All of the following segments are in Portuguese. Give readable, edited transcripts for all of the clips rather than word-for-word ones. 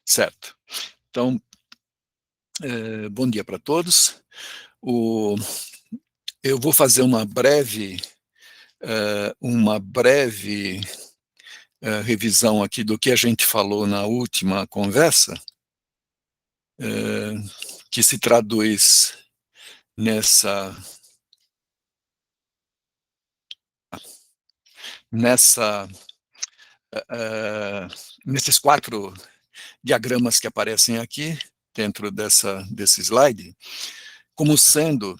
Certo. Então, bom dia para todos. Eu vou fazer uma breve revisão aqui do que a gente falou na última conversa, que se traduz nessa, nessa, nesses 4 diagramas que aparecem aqui, dentro desse slide, como sendo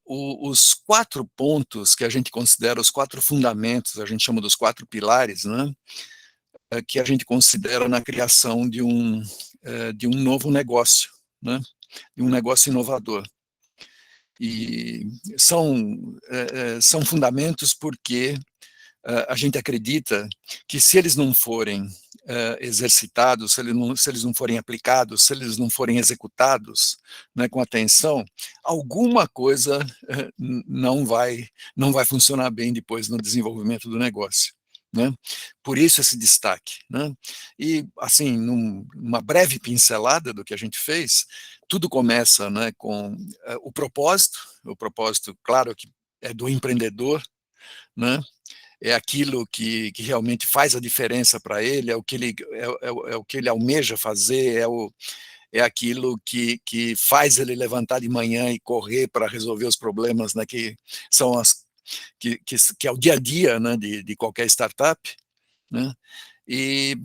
os 4 pontos que a gente considera os 4 fundamentos, a gente chama dos 4 pilares, né, que a gente considera na criação de um novo negócio, né, de um negócio inovador. E são fundamentos porque a gente acredita que se eles não forem exercitados, se eles não forem aplicados, se eles não forem executados, né, com atenção, alguma coisa não vai funcionar bem depois no desenvolvimento do negócio. Né? Por isso esse destaque. Né? E, assim, numa breve pincelada do que a gente fez, tudo começa, né, com o propósito, claro, que é do empreendedor, né? É aquilo que realmente faz a diferença para ele, é o que ele almeja fazer, é aquilo que faz ele levantar de manhã e correr para resolver os problemas, né, que são que é o dia a dia, né, de qualquer startup, né? E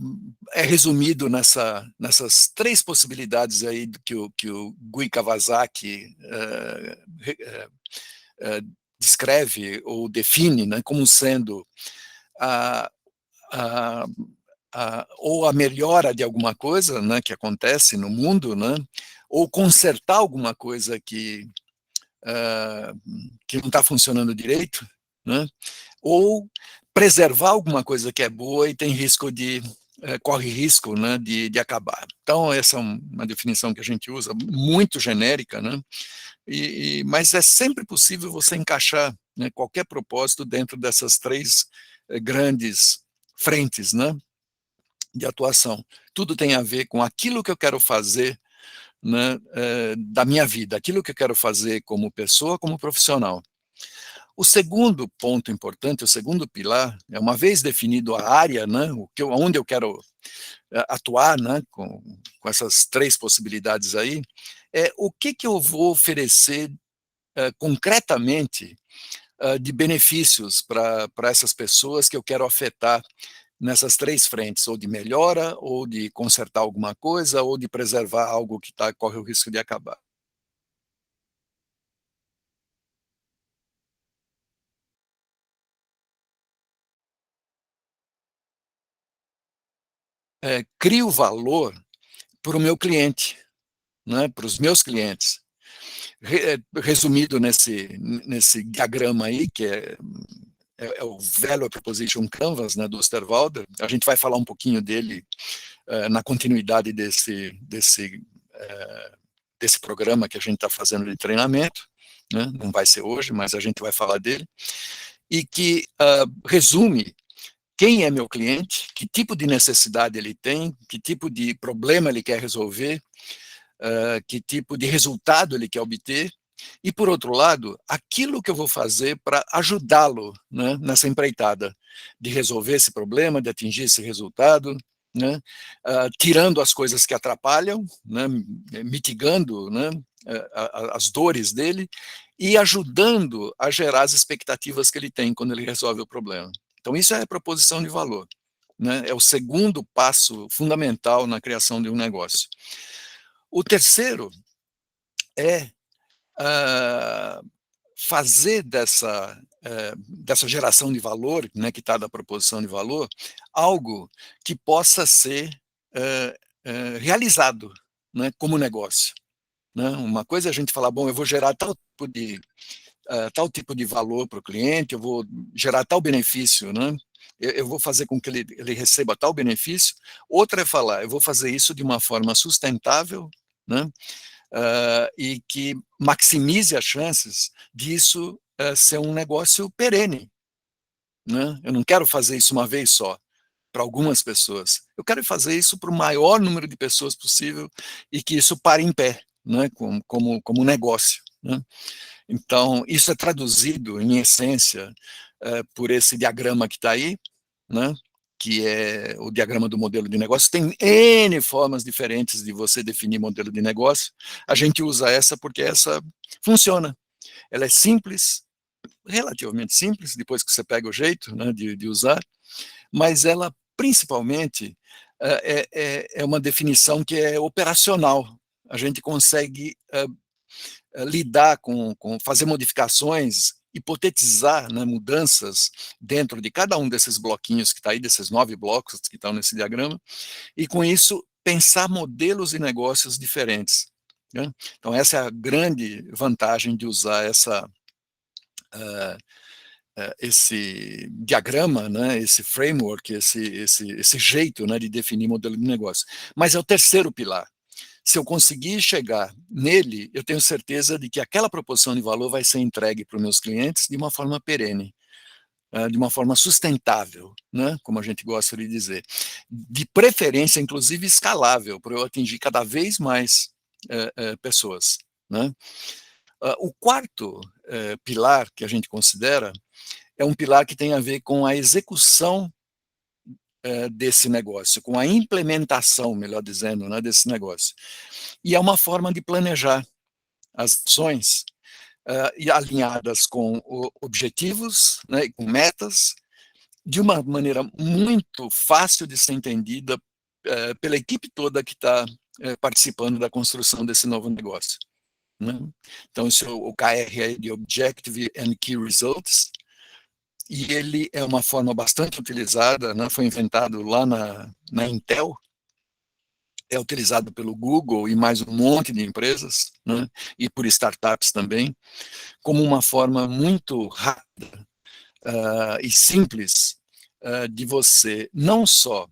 é resumido nessas 3 possibilidades aí que o Guy Kawasaki descreve ou define, né, como sendo a, a, ou a melhora de alguma coisa, né, que acontece no mundo, né, ou consertar alguma coisa que não está funcionando direito, né, ou preservar alguma coisa que é boa e tem risco corre risco, né, de acabar. Então, essa é uma definição que a gente usa, muito genérica, né, mas é sempre possível você encaixar, né, qualquer propósito dentro dessas 3 grandes frentes, né, de atuação. Tudo tem a ver com aquilo que eu quero fazer, né, da minha vida, aquilo que eu quero fazer como pessoa, como profissional. O segundo ponto importante, o segundo pilar, é uma vez definido a área, né, onde eu quero atuar, né, com essas 3 possibilidades aí, o que eu vou oferecer concretamente de benefícios para essas pessoas que eu quero afetar nessas 3 frentes, ou de melhora, ou de consertar alguma coisa, ou de preservar algo que corre o risco de acabar. Crio valor para o meu cliente, né, para os meus clientes. Resumido nesse diagrama aí, que é o Value Proposition Canvas, né, do Osterwalder. A gente vai falar um pouquinho dele na continuidade desse programa que a gente está fazendo de treinamento, né? Não vai ser hoje, mas a gente vai falar dele, e que resume quem é meu cliente, que tipo de necessidade ele tem, que tipo de problema ele quer resolver, que tipo de resultado ele quer obter, e, por outro lado, aquilo que eu vou fazer para ajudá-lo, né, nessa empreitada de resolver esse problema, de atingir esse resultado, né, tirando as coisas que atrapalham, né, mitigando, né, as dores dele e ajudando a gerar as expectativas que ele tem quando ele resolve o problema. Então, isso é a proposição de valor. Né, é o segundo passo fundamental na criação de um negócio. O terceiro é fazer dessa geração de valor, né, que está da proposição de valor, algo que possa ser realizado, né, como negócio. Né? Uma coisa é a gente falar, bom, eu vou gerar tal tipo de valor para o cliente, eu vou gerar tal benefício, né? Eu vou fazer com que ele receba tal benefício. Outra é falar, eu vou fazer isso de uma forma sustentável, né? E que maximize as chances disso ser um negócio perene. Né? Eu não quero fazer isso uma vez só. para algumas pessoas. Eu quero fazer isso para o maior número de pessoas possível e que isso pare em pé, né, como negócio. Né? Então, isso é traduzido, em essência, por esse diagrama que está aí, né, que é o diagrama do modelo de negócio. Tem N formas diferentes de você definir modelo de negócio. A gente usa essa porque essa funciona. Ela é simples, relativamente simples, depois que você pega o jeito, né, de usar, mas ela, principalmente, é uma definição que é operacional. A gente consegue lidar fazer modificações, hipotetizar, né, mudanças dentro de cada um desses bloquinhos que está aí, desses 9 blocos que estão nesse diagrama, e com isso pensar modelos de negócios diferentes. Né? Então essa é a grande vantagem de usar esse diagrama, né, esse framework, esse jeito, né, de definir modelo de negócio. Mas é o terceiro pilar. Se eu conseguir chegar nele, eu tenho certeza de que aquela proposição de valor vai ser entregue para os meus clientes de uma forma perene, de uma forma sustentável, né, como a gente gosta de dizer. De preferência, inclusive, escalável, para eu atingir cada vez mais pessoas. Né. O quarto pilar que a gente considera é um pilar que tem a ver com a execução desse negócio, com a implementação, melhor dizendo, né, desse negócio. E é uma forma de planejar as ações e alinhadas com objetivos, né, com metas, de uma maneira muito fácil de ser entendida pela equipe toda que está participando da construção desse novo negócio. Né? Então, isso é o OKR de Objective and Key Results, e ele é uma forma bastante utilizada, né? Foi inventado lá na Intel, é utilizado pelo Google e mais um monte de empresas, né? E por startups também, como uma forma muito rápida e simples de você não só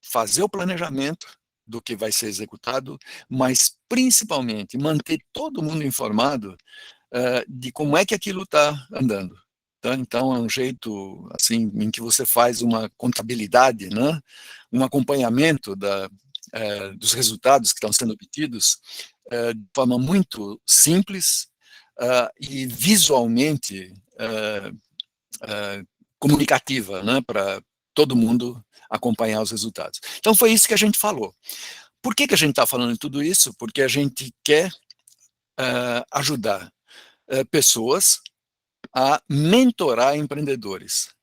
fazer o planejamento do que vai ser executado, mas principalmente manter todo mundo informado de como é que aquilo está andando. Tá? Então, é um jeito assim em que você faz uma contabilidade, né? Um acompanhamento dos resultados que estão sendo obtidos de forma muito simples e visualmente comunicativa, né? Para todo mundo acompanhar os resultados. Então, foi isso que a gente falou. Por que a gente está falando de tudo isso? Porque a gente quer ajudar pessoas a mentorar empreendedores.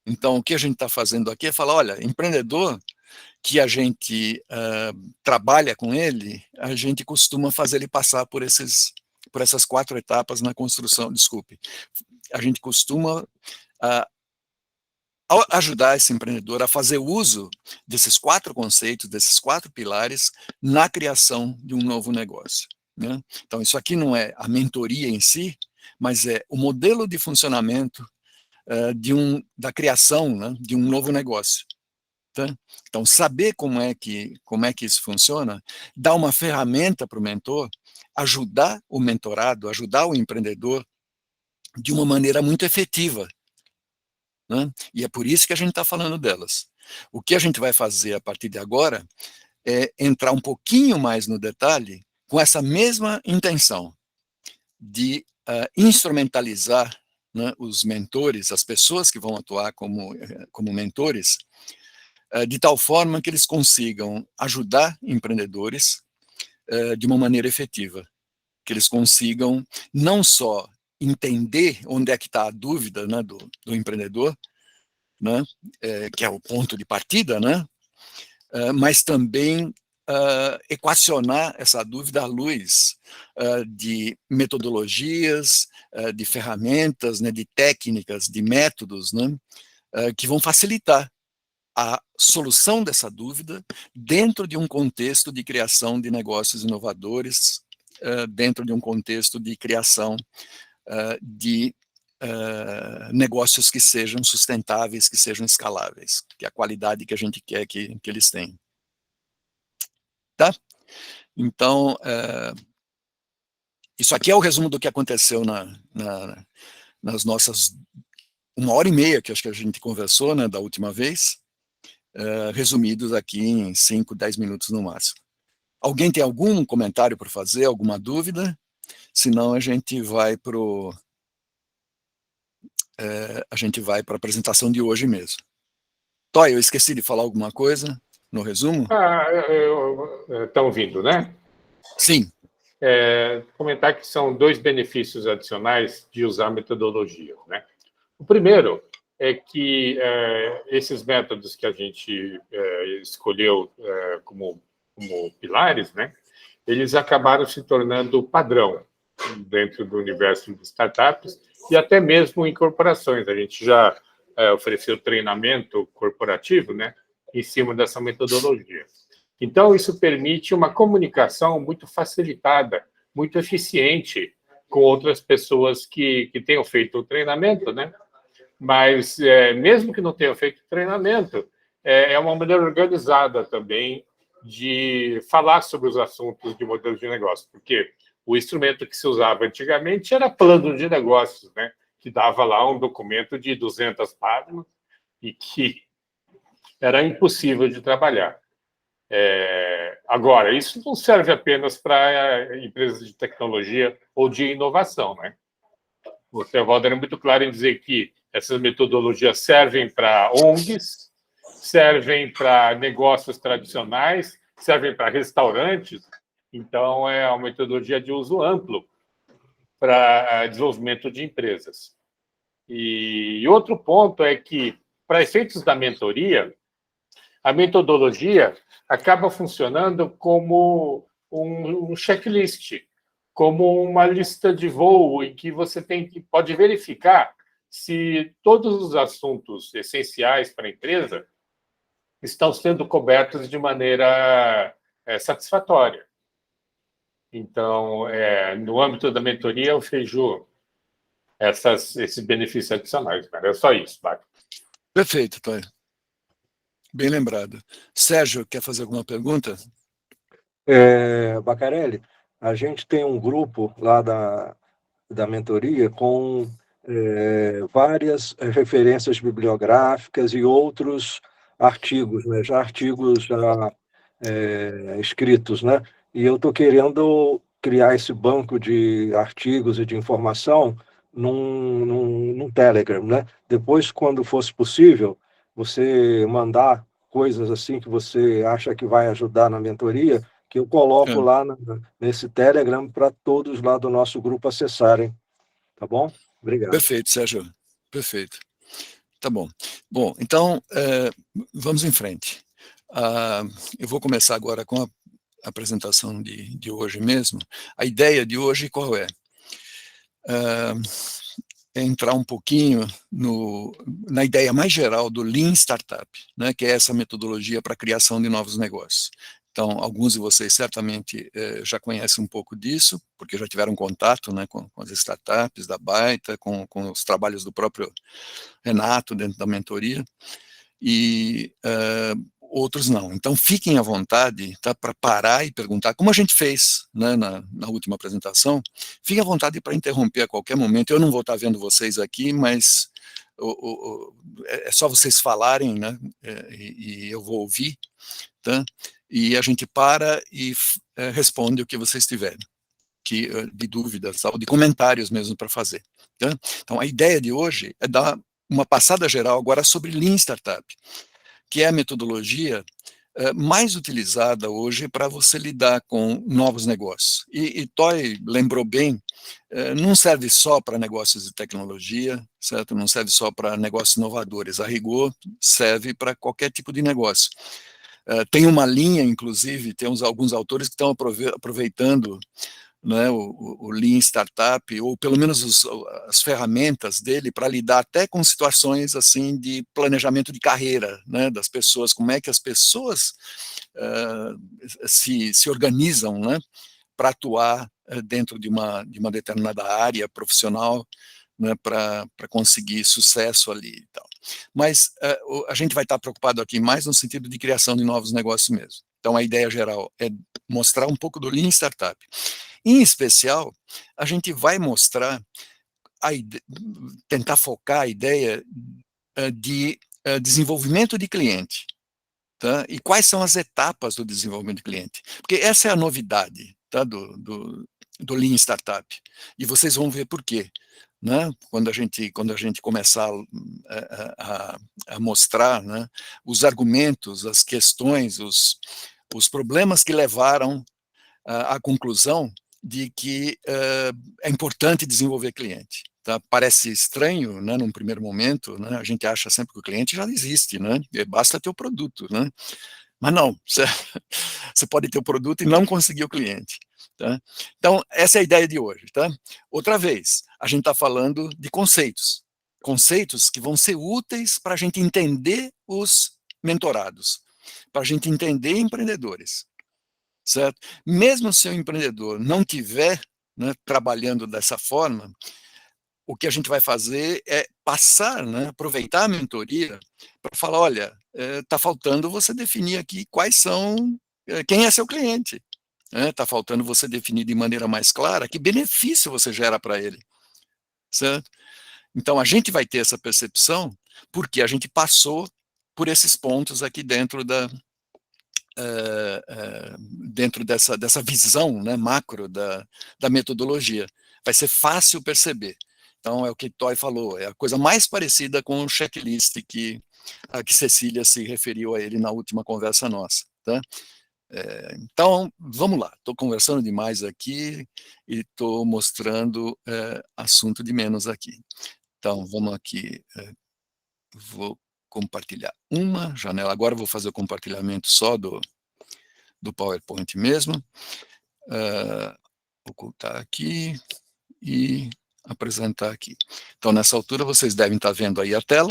Então, o que a gente está fazendo aqui é falar, olha, empreendedor que a gente trabalha com ele, a gente costuma fazer ele passar por essas 4 etapas na construção, desculpe, a gente costuma ajudar esse empreendedor a fazer uso desses 4 conceitos, desses 4 pilares, na criação de um novo negócio. Né? Então, isso aqui não é a mentoria em si, mas é o modelo de funcionamento da criação, né, de um novo negócio. Tá? Então, saber como é que isso funciona, dá uma ferramenta para o mentor, ajudar o mentorado, ajudar o empreendedor de uma maneira muito efetiva. Né? E é por isso que a gente está falando delas. O que a gente vai fazer a partir de agora é entrar um pouquinho mais no detalhe com essa mesma intenção de instrumentalizar, né, os mentores, as pessoas que vão atuar como mentores, de tal forma que eles consigam ajudar empreendedores de uma maneira efetiva, que eles consigam não só entender onde é que está a dúvida, né, do empreendedor, né, que é o ponto de partida, né, mas também equacionar essa dúvida à luz de metodologias, de ferramentas, né, de técnicas, de métodos, né, que vão facilitar a solução dessa dúvida dentro de um contexto de criação de negócios inovadores, dentro de um contexto de criação de negócios que sejam sustentáveis, que sejam escaláveis, que é a qualidade que a gente quer que eles tenham. Tá? Então, isso aqui é o resumo do que aconteceu nas nossas 1h30 que acho que a gente conversou, né, da última vez. resumidos aqui em 5, 10 minutos no máximo. Alguém tem algum comentário para fazer, alguma dúvida? Senão a gente vai para a apresentação de hoje mesmo. Toy, eu esqueci de falar alguma coisa no resumo? Estão ouvindo, né? Sim. Comentar que são 2 benefícios adicionais de usar a metodologia, né? O primeiro é que esses métodos que a gente escolheu como pilares, né, eles acabaram se tornando padrão dentro do universo de startups e até mesmo em corporações. A gente já ofereceu treinamento corporativo, né, em cima dessa metodologia. Então, isso permite uma comunicação muito facilitada, muito eficiente com outras pessoas que tenham feito o treinamento, né? Mas, mesmo que não tenham feito treinamento, é uma maneira organizada também de falar sobre os assuntos de modelos de negócio, porque o instrumento que se usava antigamente era plano de negócios, né? Que dava lá um documento de 200 páginas e que era impossível de trabalhar. Agora, isso não serve apenas para empresas de tecnologia ou de inovação, né? O Theovalder é muito claro em dizer que essas metodologias servem para ONGs, servem para negócios tradicionais, servem para restaurantes. Então, é uma metodologia de uso amplo para desenvolvimento de empresas. E outro ponto é que, para efeitos da mentoria, a metodologia acaba funcionando como um checklist, como uma lista de voo em que você pode verificar se todos os assuntos essenciais para a empresa estão sendo cobertos de maneira satisfatória. Então, no âmbito da mentoria, eu vejo esses benefícios adicionais. Cara. É só isso, Marco. Perfeito, Toy. Bem lembrado. Sérgio, quer fazer alguma pergunta? Bacarelli, a gente tem um grupo lá da mentoria com várias referências bibliográficas e outros artigos, né? Já artigos escritos, né? E eu estou querendo criar esse banco de artigos e de informação num Telegram, né? Depois, quando fosse possível, você mandar coisas assim que você acha que vai ajudar na mentoria, que eu coloco lá nesse Telegram para todos lá do nosso grupo acessarem. Tá bom? Obrigado. Perfeito, Sérgio. Perfeito. Tá bom. Bom, então, vamos em frente. Eu vou começar agora com a apresentação de hoje mesmo. A ideia de hoje qual é? É entrar um pouquinho na ideia mais geral do Lean Startup, né, que é essa metodologia para a criação de novos negócios. Então, alguns de vocês certamente já conhecem um pouco disso, porque já tiveram contato, né, com as startups da Baita, com os trabalhos do próprio Renato dentro da mentoria, e outros não. Então, fiquem à vontade, tá, para parar e perguntar, como a gente fez, né, na última apresentação, fiquem à vontade para interromper a qualquer momento. Eu não vou estar vendo vocês aqui, mas é só vocês falarem, né, e eu vou ouvir, tá? E a gente para e responde o que vocês tiverem de dúvidas, ou de comentários mesmo para fazer. Tá? Então, a ideia de hoje é dar uma passada geral agora sobre Lean Startup, que é a metodologia mais utilizada hoje para você lidar com novos negócios. E Toy lembrou bem, não serve só para negócios de tecnologia, certo? Não serve só para negócios inovadores. A rigor, serve para qualquer tipo de negócio. Tem uma linha, inclusive, tem alguns autores que estão aproveitando, né, o Lean Startup, ou pelo menos as ferramentas dele para lidar até com situações assim de planejamento de carreira, né, das pessoas, como é que as pessoas se organizam, né, para atuar dentro de uma determinada área profissional, né, para conseguir sucesso ali e tal. Mas a gente vai estar preocupado aqui mais no sentido de criação de novos negócios mesmo. Então, a ideia geral é mostrar um pouco do Lean Startup. Em especial, a gente vai mostrar, tentar focar a ideia de desenvolvimento de cliente, tá? E quais são as etapas do desenvolvimento do cliente. Porque essa é a novidade, tá? do Lean Startup. E vocês vão ver por quê. Né? Quando a gente começar a mostrar, né, os argumentos, as questões, os problemas que levaram à conclusão de que é importante desenvolver cliente. Tá? Parece estranho, né, num primeiro momento, né, a gente acha sempre que o cliente já existe, né, basta ter o produto, né, mas não, você pode ter o produto e não conseguir o cliente. Tá? Então, essa é a ideia de hoje. Tá? Outra vez, a gente está falando de conceitos que vão ser úteis para a gente entender os mentorados, para a gente entender empreendedores. Certo? Mesmo se o empreendedor não tiver, né, trabalhando dessa forma, o que a gente vai fazer é passar, né, aproveitar a mentoria para falar, olha, está faltando você definir aqui quais são, quem é seu cliente. Está faltando você definir de maneira mais clara que benefício você gera para ele. Certo? Então, a gente vai ter essa percepção porque a gente passou por esses pontos aqui dentro dentro dessa visão, né, macro da metodologia. Vai ser fácil perceber. Então, é o que Toy falou, é a coisa mais parecida com o checklist a que Cecília se referiu a ele na última conversa nossa. Tá? Então, vamos lá, estou conversando demais aqui e estou mostrando assunto de menos aqui. Então, vamos aqui, vou compartilhar uma janela, agora vou fazer o compartilhamento só do PowerPoint mesmo, ocultar aqui e apresentar aqui. Então, nessa altura, vocês devem estar vendo aí a tela,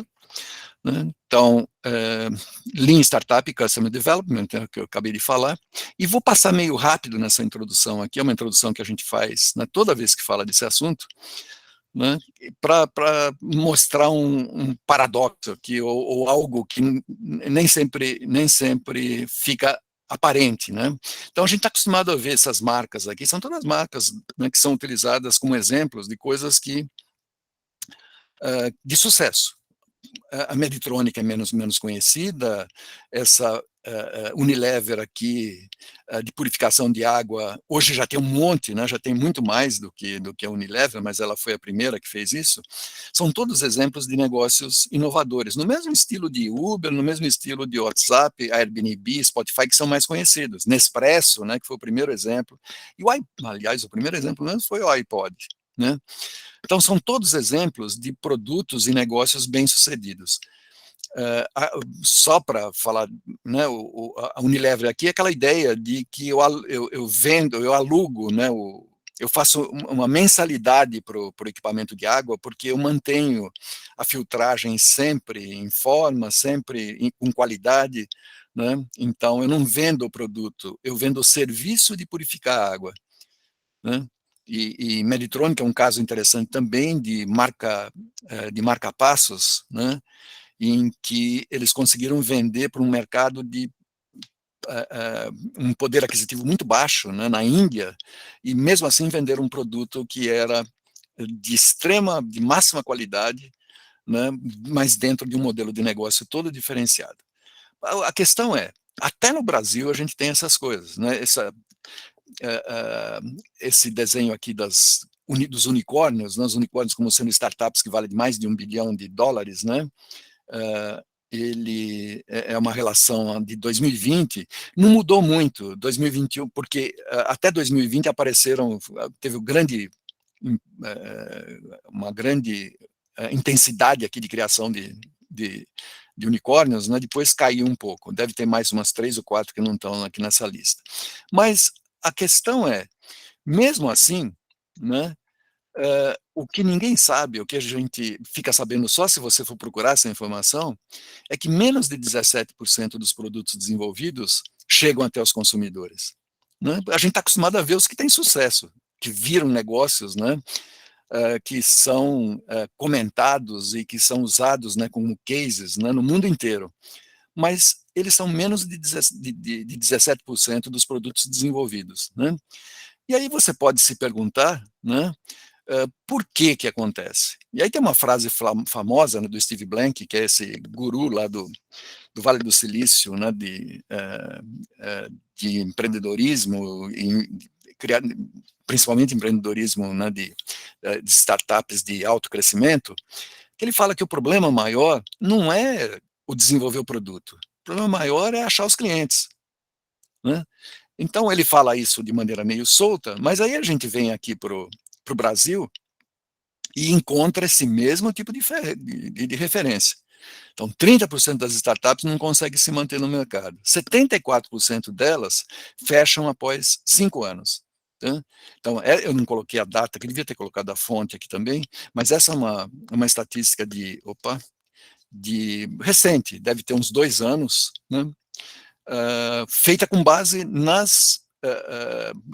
né? Então, Lean Startup Customer Development, que eu acabei de falar, e vou passar meio rápido nessa introdução aqui, é uma introdução que a gente faz, né, toda vez que fala desse assunto, né, para mostrar um paradoxo aqui, ou algo que nem sempre fica aparente, né? Então a gente está acostumado a ver essas marcas aqui, são todas marcas, né, que são utilizadas como exemplos de coisas de sucesso. A Medtronic é menos conhecida, essa Unilever aqui, de purificação de água, hoje já tem um monte, né, já tem muito mais do que a Unilever, mas ela foi a primeira que fez isso. São todos exemplos de negócios inovadores, no mesmo estilo de Uber, no mesmo estilo de WhatsApp, Airbnb, Spotify, que são mais conhecidos. Nespresso, né, que foi o primeiro exemplo. E aliás, o primeiro exemplo mesmo foi o iPod, né? Então, são todos exemplos de produtos e negócios bem-sucedidos. Só para falar, né, a Unilever aqui é aquela ideia de que eu alugo, né, eu faço uma mensalidade para o equipamento de água, porque eu mantenho a filtragem sempre em forma, sempre com qualidade, né? Então, eu não vendo o produto, eu vendo o serviço de purificar a água, né? E Medtronic é um caso interessante também de marca-passos, né, em que eles conseguiram vender para um mercado de um poder aquisitivo muito baixo, né, na Índia, e mesmo assim venderam um produto que era de máxima qualidade, né, mas dentro de um modelo de negócio todo diferenciado. A questão é, até no Brasil a gente tem essas coisas, né, esse desenho aqui dos unicórnios, né, os unicórnios como sendo startups que valem mais de $1 bilhão, né, ele é uma relação de 2020, não mudou muito, 2021, porque até 2020 teve uma grande intensidade aqui de criação de unicórnios, né, depois caiu um pouco, deve ter mais umas 3 ou 4 que não estão aqui nessa lista. Mas a questão é, mesmo assim, né, o que ninguém sabe, o que a gente fica sabendo só se você for procurar essa informação, é que menos de 17% dos produtos desenvolvidos chegam até os consumidores. Né? A gente está acostumado a ver os que têm sucesso, que viram negócios, né, que são comentados e que são usados, né, como cases, né, no mundo inteiro. Mas eles são menos de 17% dos produtos desenvolvidos. Né? E aí você pode se perguntar, né, por que acontece? E aí tem uma frase famosa, né, do Steve Blank, que é esse guru lá do Vale do Silício, né, de empreendedorismo, principalmente empreendedorismo, né, de startups de alto crescimento, que ele fala que o problema maior não é o desenvolver o produto, o problema maior é achar os clientes, né? Então ele fala isso de maneira meio solta, mas aí a gente vem aqui para o Brasil e encontra esse mesmo tipo de referência. Então, 30% das startups não conseguem se manter no mercado. 74% delas fecham após 5 anos. Tá? Então, eu não coloquei a data, que devia ter colocado a fonte aqui também, mas essa é uma estatística de recente, deve ter uns 2 anos, né? Feita com base nas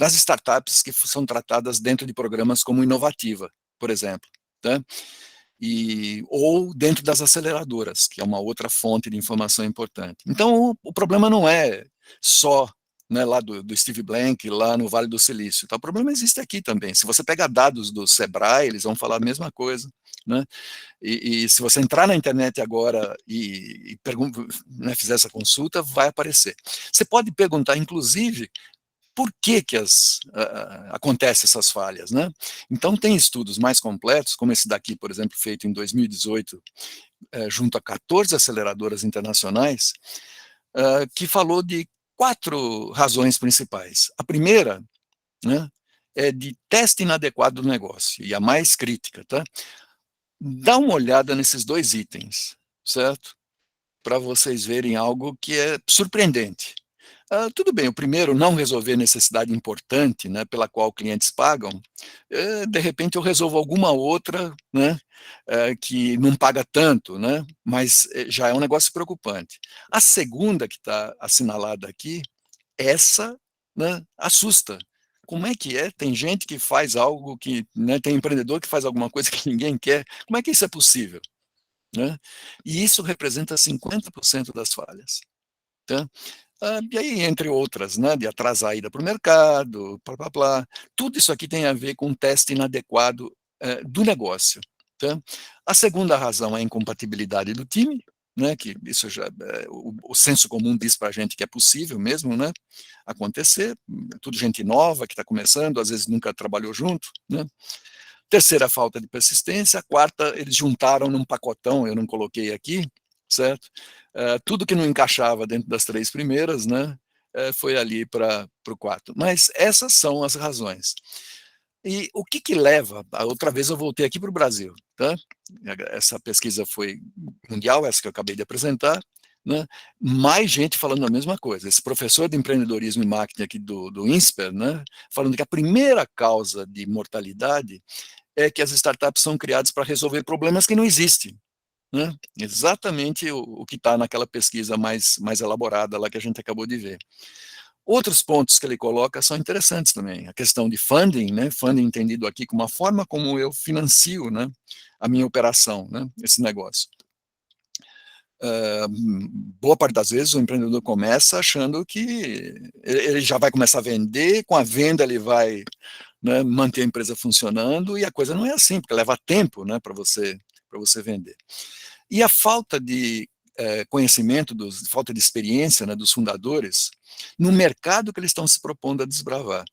startups que são tratadas dentro de programas como Inovativa, por exemplo. Tá? Ou dentro das aceleradoras, que é uma outra fonte de informação importante. Então, o problema não é só, né, lá do Steve Blank, lá no Vale do Silício. Tá? O problema existe aqui também. Se você pega dados do Sebrae, eles vão falar a mesma coisa. Né? E se você entrar na internet agora e né, fizer essa consulta, vai aparecer. Você pode perguntar, inclusive, por que acontecem essas falhas, né? Então, tem estudos mais completos, como esse daqui, por exemplo, feito em 2018, junto a 14 aceleradoras internacionais, que falou de 4 razões principais. A primeira, né, é de teste inadequado do negócio, e a mais crítica, tá? Dá uma olhada nesses 2 itens, certo? Para vocês verem algo que é surpreendente. Tudo bem, o primeiro, não resolver necessidade importante, né, pela qual clientes pagam, de repente eu resolvo alguma outra, né, que não paga tanto, né, mas já é um negócio preocupante. A segunda que está assinalada aqui, essa, né, assusta. Como é que é? Tem gente que faz algo que, né, tem empreendedor que faz alguma coisa que ninguém quer. Como é que isso é possível? Né? E isso representa 50% das falhas. Tá? E aí, entre outras, né, de atrasar a ida para o mercado, blá, blá, blá, tudo isso aqui tem a ver com um teste inadequado do negócio. Tá? A segunda razão é a incompatibilidade do time, né, que isso já, o senso comum diz para a gente que é possível mesmo, né, acontecer, tudo gente nova que está começando, às vezes nunca trabalhou junto, né. Terceira, falta de persistência. A quarta, eles juntaram num pacotão, eu não coloquei aqui, certo? Tudo que não encaixava dentro das 3 primeiras, né, foi ali para o quarto. Mas essas são as razões. E o que leva, outra vez eu voltei aqui para o Brasil, tá? Essa pesquisa foi mundial, essa que eu acabei de apresentar, né? Mais gente falando a mesma coisa. Esse professor de empreendedorismo e marketing aqui do INSPER, né, falando que a primeira causa de mortalidade é que as startups são criadas para resolver problemas que não existem. Né? Exatamente o que está naquela pesquisa mais elaborada lá que a gente acabou de ver. Outros pontos que ele coloca são interessantes também. A questão de funding, né? Funding entendido aqui como a forma como eu financio, né, a minha operação, né, esse negócio. Boa parte das vezes o empreendedor começa achando que ele já vai começar a vender, com a venda ele vai, né, manter a empresa funcionando, e a coisa não é assim, porque leva tempo, né, para você vender. E a falta de conhecimento, falta de experiência, né, dos fundadores, no mercado que eles estão se propondo a desbravar.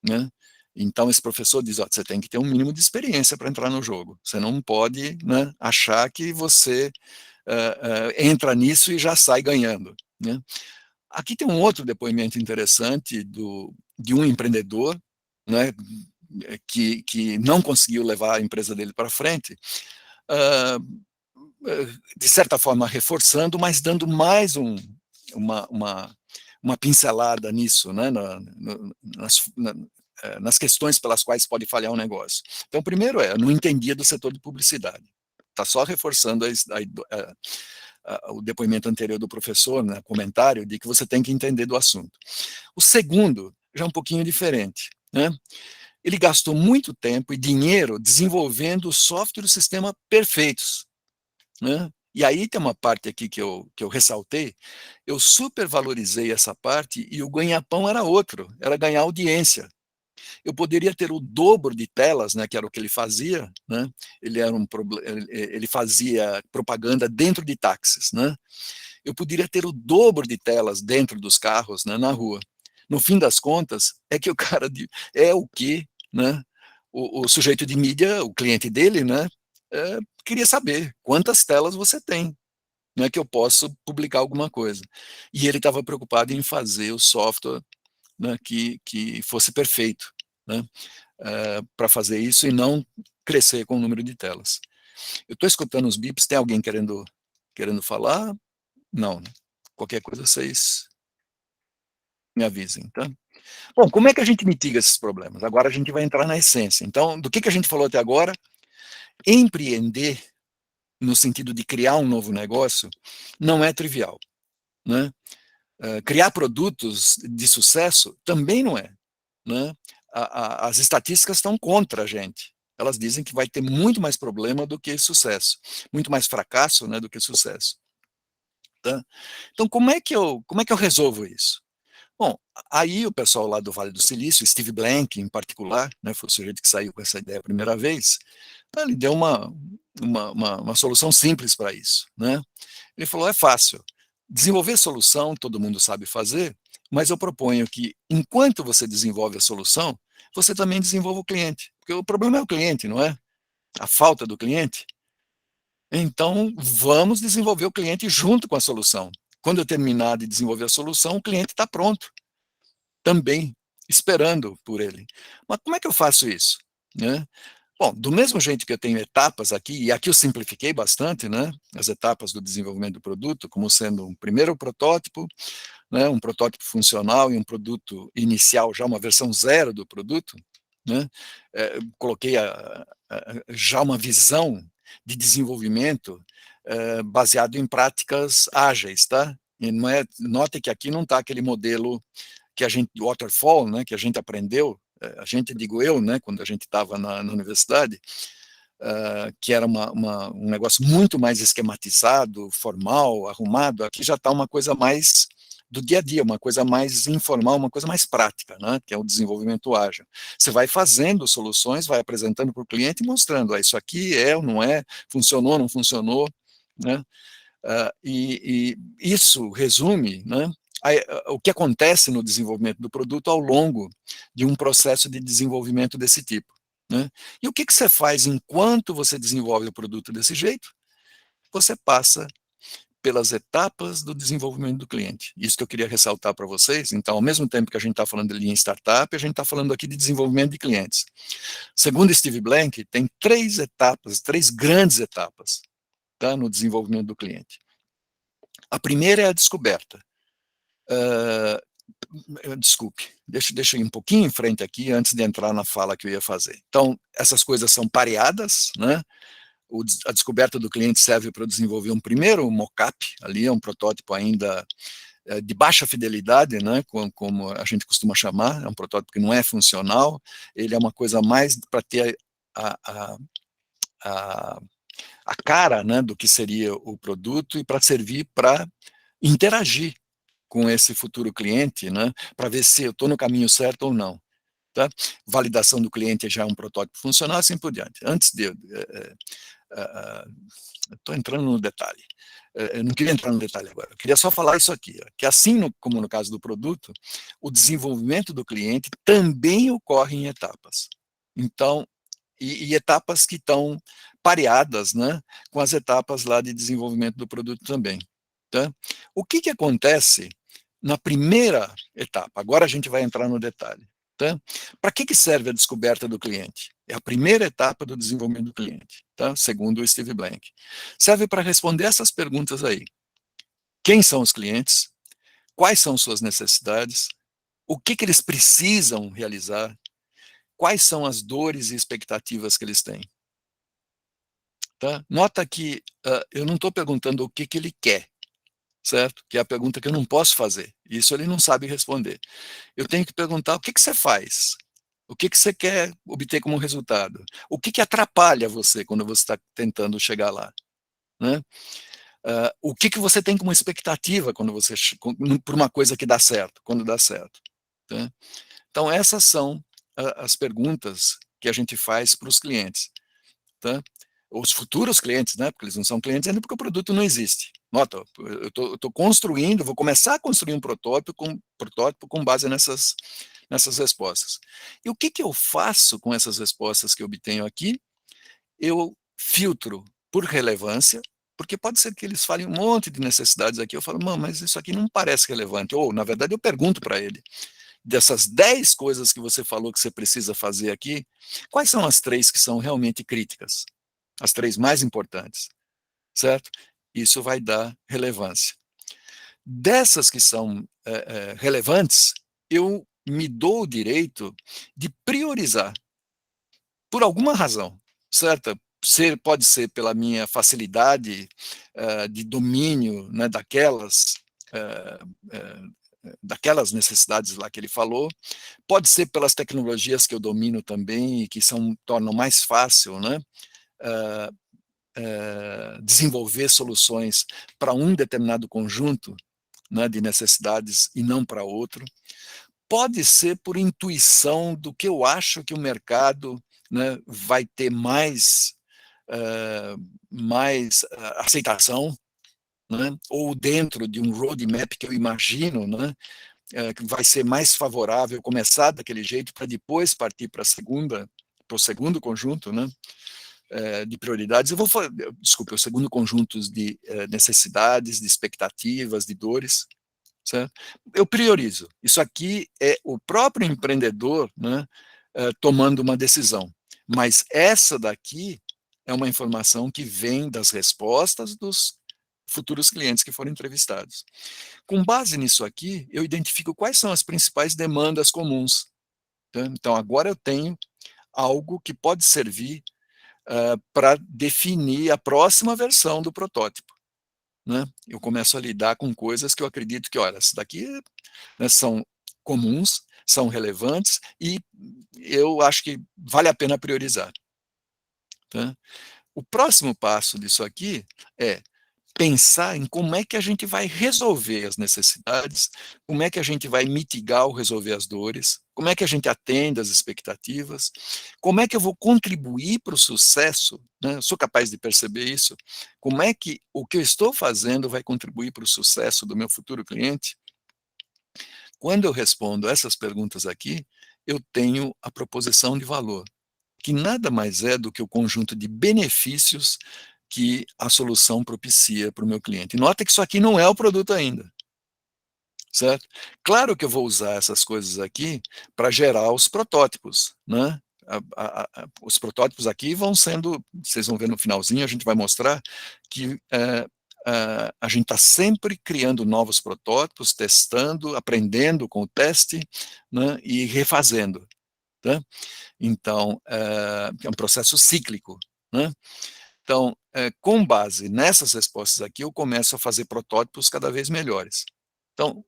Né? Então, esse professor diz, você tem que ter um mínimo de experiência para entrar no jogo. Você não pode, né, achar que você entra nisso e já sai ganhando. Né? Aqui tem um outro depoimento interessante de um empreendedor, né, que não conseguiu levar a empresa dele para frente, de certa forma reforçando, mas dando mais uma pincelada nisso, né, nas questões pelas quais pode falhar um negócio. Então, primeiro não entendia do setor de publicidade. Está só reforçando o depoimento anterior do professor, né, comentário, de que você tem que entender do assunto. O segundo, já é um pouquinho diferente, né? Ele gastou muito tempo e dinheiro desenvolvendo o software e o sistema perfeitos, né? E aí tem uma parte aqui que eu ressaltei, eu supervalorizei essa parte e o ganha-pão era outro, era ganhar audiência. eu poderia ter o dobro de telas, né, que era o que ele fazia, né? Ele fazia propaganda dentro de táxis, né? Eu poderia ter o dobro de telas dentro dos carros, né, na rua. No fim das contas, é que o cara é o que, né? O sujeito de mídia, o cliente dele, né, queria saber quantas telas você tem, né, que eu posso publicar alguma coisa. E ele estava preocupado em fazer o software, né, que fosse perfeito, né, para fazer isso e não crescer com o número de telas. Eu estou escutando os bips, tem alguém querendo falar? Não, né? Qualquer coisa vocês me avisem, tá? Bom, como é que a gente mitiga esses problemas? Agora a gente vai entrar na essência. Então, do que a gente falou até agora? Empreender, no sentido de criar um novo negócio, não é trivial, né? Criar produtos de sucesso também não é, né? As estatísticas estão contra a gente. Elas dizem que vai ter muito mais problema do que sucesso, muito mais fracasso, né, do que sucesso. Tá? Então, como é que eu resolvo isso? Bom, aí o pessoal lá do Vale do Silício, Steve Blank em particular, né, foi o sujeito que saiu com essa ideia a primeira vez, ele deu uma solução simples para isso, né? Ele falou, é fácil, desenvolver solução todo mundo sabe fazer, mas eu proponho que enquanto você desenvolve a solução, você também desenvolva o cliente, porque o problema é o cliente, não é? A falta do cliente. Então, vamos desenvolver o cliente junto com a solução. Quando eu terminar de desenvolver a solução, o cliente está pronto, também, esperando por ele. Mas como é que eu faço isso? Né? Bom, do mesmo jeito que eu tenho etapas aqui, e aqui eu simplifiquei bastante, né, as etapas do desenvolvimento do produto, como sendo um primeiro protótipo, né, um protótipo funcional e um produto inicial, já uma versão zero do produto, né, coloquei já uma visão de desenvolvimento baseado em práticas ágeis, tá? E não é, note que aqui não está aquele modelo que a gente, waterfall, né, que a gente aprendeu, a gente, digo eu, né, quando a gente estava na universidade, que era um negócio muito mais esquematizado, formal, arrumado. Aqui já está uma coisa mais do dia a dia, uma coisa mais informal, uma coisa mais prática, né, que é o desenvolvimento ágil. Você vai fazendo soluções, vai apresentando para o cliente e mostrando, isso aqui é ou não é, funcionou, não funcionou, né, e isso resume, né, o que acontece no desenvolvimento do produto ao longo de um processo de desenvolvimento desse tipo. Né? E o que você faz enquanto você desenvolve o produto desse jeito? Você passa pelas etapas do desenvolvimento do cliente. Isso que eu queria ressaltar para vocês. Então, ao mesmo tempo que a gente está falando de linha startup, a gente está falando aqui de desenvolvimento de clientes. Segundo Steve Blank, tem 3 etapas, 3 grandes etapas, tá, no desenvolvimento do cliente. A primeira é a descoberta. Desculpe, deixa eu ir um pouquinho em frente aqui, antes de entrar na fala que eu ia fazer. Então, essas coisas são pareadas, né? A descoberta do cliente serve para desenvolver um primeiro mock-up, ali é um protótipo ainda de baixa fidelidade, né, como a gente costuma chamar, é um protótipo que não é funcional, ele é uma coisa mais para ter a cara, né, do que seria o produto e para servir para interagir com esse futuro cliente, né, para ver se eu estou no caminho certo ou não. Tá? Validação do cliente já é um protótipo funcional, assim por diante. Antes de... estou entrando no detalhe. Eu não queria entrar no detalhe agora. Eu queria só falar isso aqui, que assim como no caso do produto, o desenvolvimento do cliente também ocorre em etapas. Então, e etapas que estão pareadas, né, com as etapas lá de desenvolvimento do produto também. Tá? O que acontece na primeira etapa? Agora a gente vai entrar no detalhe. Tá? Para que serve a descoberta do cliente? É a primeira etapa do desenvolvimento do cliente, tá? Segundo o Steve Blank. Serve para responder essas perguntas aí. Quem são os clientes? Quais são suas necessidades? O que eles precisam realizar? Quais são as dores e expectativas que eles têm? Tá? Nota que eu não estou perguntando o que ele quer, certo? Que é a pergunta que eu não posso fazer. Isso ele não sabe responder. Eu tenho que perguntar o que você faz? O que você quer obter como resultado? O que atrapalha você quando você está tentando chegar lá? Né? O que você tem como expectativa quando por uma coisa que dá certo, quando dá certo? Tá? Então, essas são as perguntas que a gente faz para os clientes, tá? Os futuros clientes, né? Porque eles não são clientes ainda porque o produto não existe. Nota, eu estou construindo, vou começar a construir um protótipo com base nessas respostas. E o que eu faço com essas respostas que eu obtenho aqui? Eu filtro por relevância, porque pode ser que eles falem um monte de necessidades aqui, eu falo, mas isso aqui não parece relevante, ou, na verdade, eu pergunto para ele, dessas 10 coisas que você falou que você precisa fazer aqui, quais são as 3 que são realmente críticas? As 3 mais importantes, certo? Isso vai dar relevância. Dessas que são relevantes, eu me dou o direito de priorizar, por alguma razão, certo? Pode ser pela minha facilidade de domínio, né, daquelas necessidades lá que ele falou, pode ser pelas tecnologias que eu domino também e que tornam mais fácil, né, desenvolver soluções para um determinado conjunto, né, de necessidades e não para outro. Pode ser por intuição do que eu acho que o mercado, né, vai ter mais aceitação, né, ou dentro de um roadmap que eu imagino, né, que vai ser mais favorável começar daquele jeito para depois partir para o segundo conjunto, né, de prioridades. O segundo conjunto de necessidades, de expectativas, de dores, certo? Eu priorizo. Isso aqui é o próprio empreendedor, né, tomando uma decisão. Mas essa daqui é uma informação que vem das respostas dos futuros clientes que foram entrevistados. Com base nisso aqui, eu identifico quais são as principais demandas comuns. Tá? Então, agora eu tenho algo que pode servir para definir a próxima versão do protótipo. Né? Eu começo a lidar com coisas que eu acredito que, olha, essas daqui, né, são comuns, são relevantes e eu acho que vale a pena priorizar. Tá? O próximo passo disso aqui é pensar em como é que a gente vai resolver as necessidades, como é que a gente vai mitigar ou resolver as dores, como é que a gente atende às expectativas, como é que eu vou contribuir para o sucesso, né? Eu sou capaz de perceber isso, como é que o que eu estou fazendo vai contribuir para o sucesso do meu futuro cliente? Quando eu respondo essas perguntas aqui, eu tenho a proposição de valor, que nada mais é do que o conjunto de benefícios que a solução propicia para o meu cliente. Nota que isso aqui não é o produto ainda, certo? Claro que eu vou usar essas coisas aqui para gerar os protótipos, né? Os protótipos aqui vão sendo, vocês vão ver no finalzinho, a gente vai mostrar que a gente está sempre criando novos protótipos, testando, aprendendo com o teste, né? E refazendo. Tá? Então, é um processo cíclico, né? Então, com base nessas respostas aqui, eu começo a fazer protótipos cada vez melhores. Então,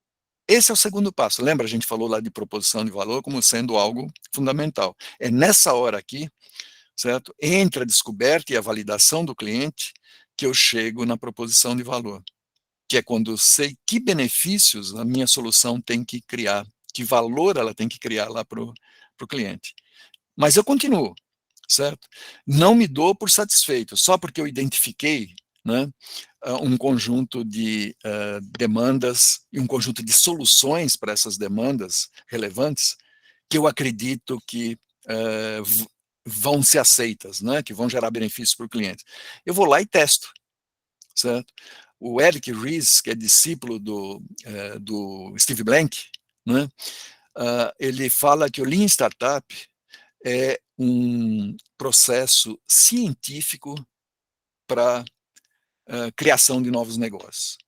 esse é o segundo passo. Lembra, a gente falou lá de proposição de valor como sendo algo fundamental. É nessa hora aqui, certo? Entre a descoberta e a validação do cliente que eu chego na proposição de valor, que é quando eu sei que benefícios a minha solução tem que criar, que valor ela tem que criar lá para o cliente. Mas eu continuo, certo? Não me dou por satisfeito, só porque eu identifiquei, né, um conjunto de demandas e um conjunto de soluções para essas demandas relevantes que eu acredito que vão ser aceitas, né, que vão gerar benefícios para o cliente. Eu vou lá e testo, certo? O Eric Ries, que é discípulo do Steve Blank, né, ele fala que o Lean Startup é um processo científico para criação de novos negócios,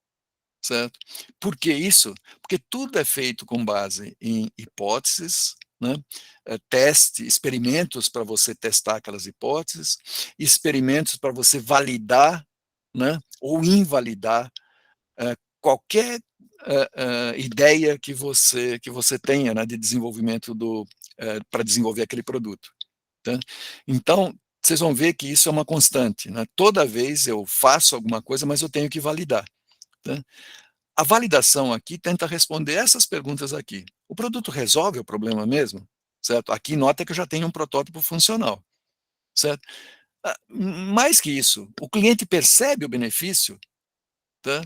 certo? Por que isso? Porque tudo é feito com base em hipóteses, né? Experimentos para você testar aquelas hipóteses, experimentos para você validar, né? Ou invalidar qualquer ideia que você tenha, né? De desenvolvimento para desenvolver aquele produto. Tá? Então, vocês vão ver que isso é uma constante. Né? Toda vez eu faço alguma coisa, mas eu tenho que validar. Tá? A validação aqui tenta responder essas perguntas aqui. O produto resolve o problema mesmo? certo? Aqui nota que eu já tenho um protótipo funcional, certo? Mais que isso, o cliente percebe o benefício, tá?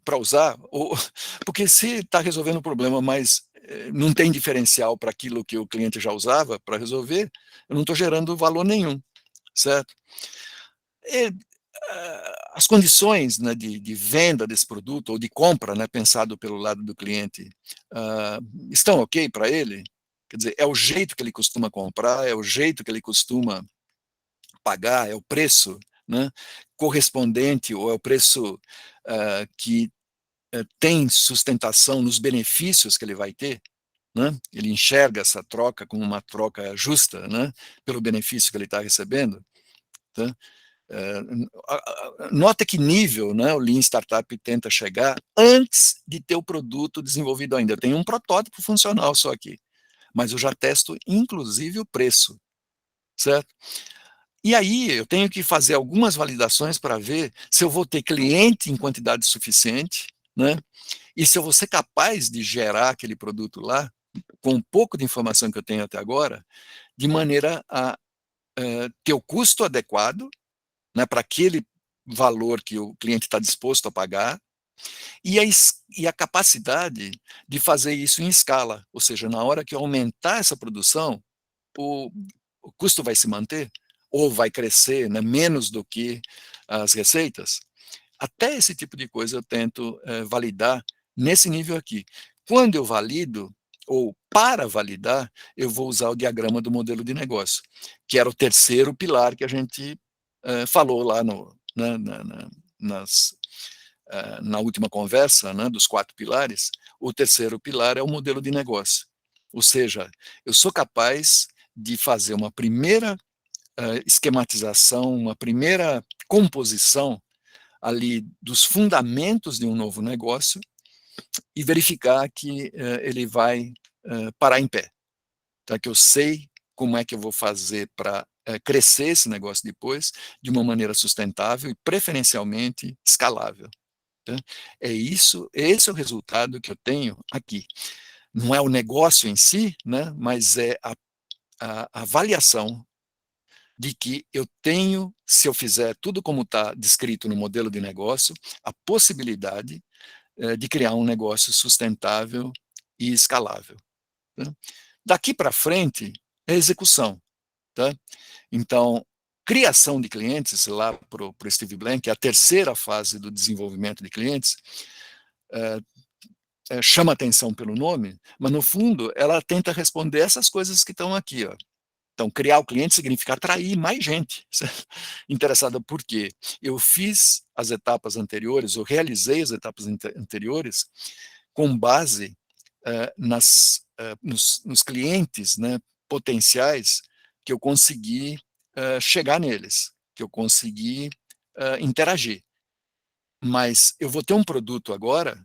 Para usar, porque se está resolvendo um problema, mas não tem diferencial para aquilo que o cliente já usava para resolver, eu não estou gerando valor nenhum, certo? As condições, né, de venda desse produto, ou de compra, né, pensado pelo lado do cliente, estão ok para ele? Quer dizer, é o jeito que ele costuma comprar, é o jeito que ele costuma pagar, é o preço, né, correspondente, ou é o preço que tem sustentação nos benefícios que ele vai ter, né? Ele enxerga essa troca como uma troca justa, né, pelo benefício que ele está recebendo, tá? Nota que nível, né, o Lean Startup tenta chegar antes de ter o produto desenvolvido ainda. Eu tenho um protótipo funcional só aqui, mas eu já testo inclusive o preço, certo? E aí eu tenho que fazer algumas validações para ver se eu vou ter cliente em quantidade suficiente, né? E se eu vou ser capaz de gerar aquele produto lá, com um pouco de informação que eu tenho até agora, de maneira a ter o custo adequado, né, para aquele valor que o cliente está disposto a pagar, e a capacidade de fazer isso em escala, ou seja, na hora que eu aumentar essa produção, o, o custo vai se manter, ou vai crescer, né, menos do que as receitas. Até esse tipo de coisa eu tento validar nesse nível aqui. Quando eu valido, ou para validar, eu vou usar o diagrama do modelo de negócio, que era o terceiro pilar que a gente falou lá na última conversa, né, dos 4 pilares. O terceiro pilar é o modelo de negócio. Ou seja, eu sou capaz de fazer uma primeira esquematização, uma primeira composição ali dos fundamentos de um novo negócio e verificar que ele vai parar em pé. Tá? Que eu sei como é que eu vou fazer para crescer esse negócio depois de uma maneira sustentável e preferencialmente escalável. Tá? Esse é o resultado que eu tenho aqui. Não é o negócio em si, né, mas é a avaliação de que eu tenho, se eu fizer tudo como está descrito no modelo de negócio, a possibilidade de criar um negócio sustentável e escalável. Tá? Daqui para frente é execução. Tá? Então, criação de clientes, lá para o Steve Blank, é a terceira fase do desenvolvimento de clientes, chama atenção pelo nome, mas no fundo ela tenta responder essas coisas que estão aqui. Ó. Então, criar o cliente significa atrair mais gente interessada. Por quê? Eu fiz as etapas anteriores, eu realizei as etapas anteriores com base nos clientes, né, potenciais que eu consegui chegar neles, que eu consegui interagir. Mas eu vou ter um produto agora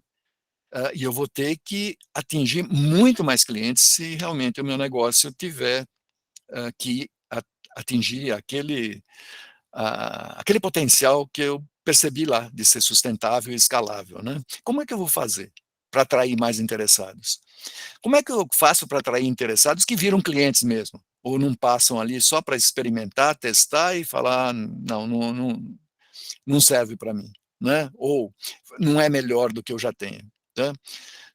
e eu vou ter que atingir muito mais clientes se realmente o meu negócio tiver que atingir aquele potencial que eu percebi lá de ser sustentável e escalável, né? Como é que eu vou fazer para atrair mais interessados? Como é que eu faço para atrair interessados que viram clientes mesmo? Ou não passam ali só para experimentar, testar e falar, não serve para mim, né? Ou não é melhor do que eu já tenho. Tá?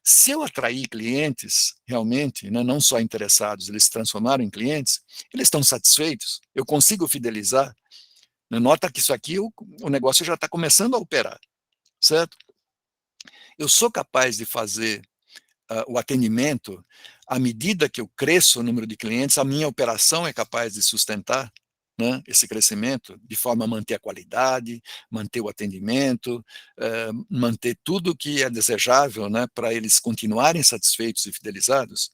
Se eu atrair clientes, realmente, né, não só interessados, eles se transformaram em clientes, eles estão satisfeitos, eu consigo fidelizar. Né? Nota que isso aqui, o negócio já está começando a operar, certo? Eu sou capaz de fazer o atendimento, à medida que eu cresço o número de clientes, a minha operação é capaz de sustentar, né, esse crescimento, de forma a manter a qualidade, manter o atendimento, manter tudo que é desejável, né, para eles continuarem satisfeitos e fidelizados.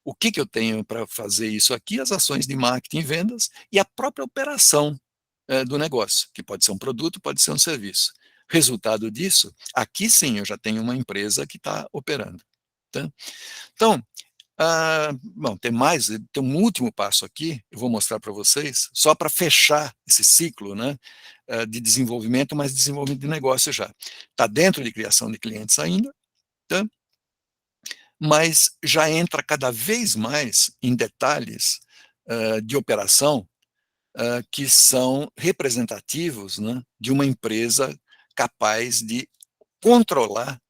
O que eu tenho para fazer isso aqui? As ações de marketing e vendas e a própria operação do negócio, que pode ser um produto, pode ser um serviço. Resultado disso, aqui sim eu já tenho uma empresa que está operando. Tá? Então, bom, tem um último passo aqui, eu vou mostrar para vocês, só para fechar esse ciclo, né, de desenvolvimento, mas desenvolvimento de negócio já. Está dentro de criação de clientes ainda, tá? mas já entra cada vez mais em detalhes de operação que são representativos, né, de uma empresa capaz de controlar,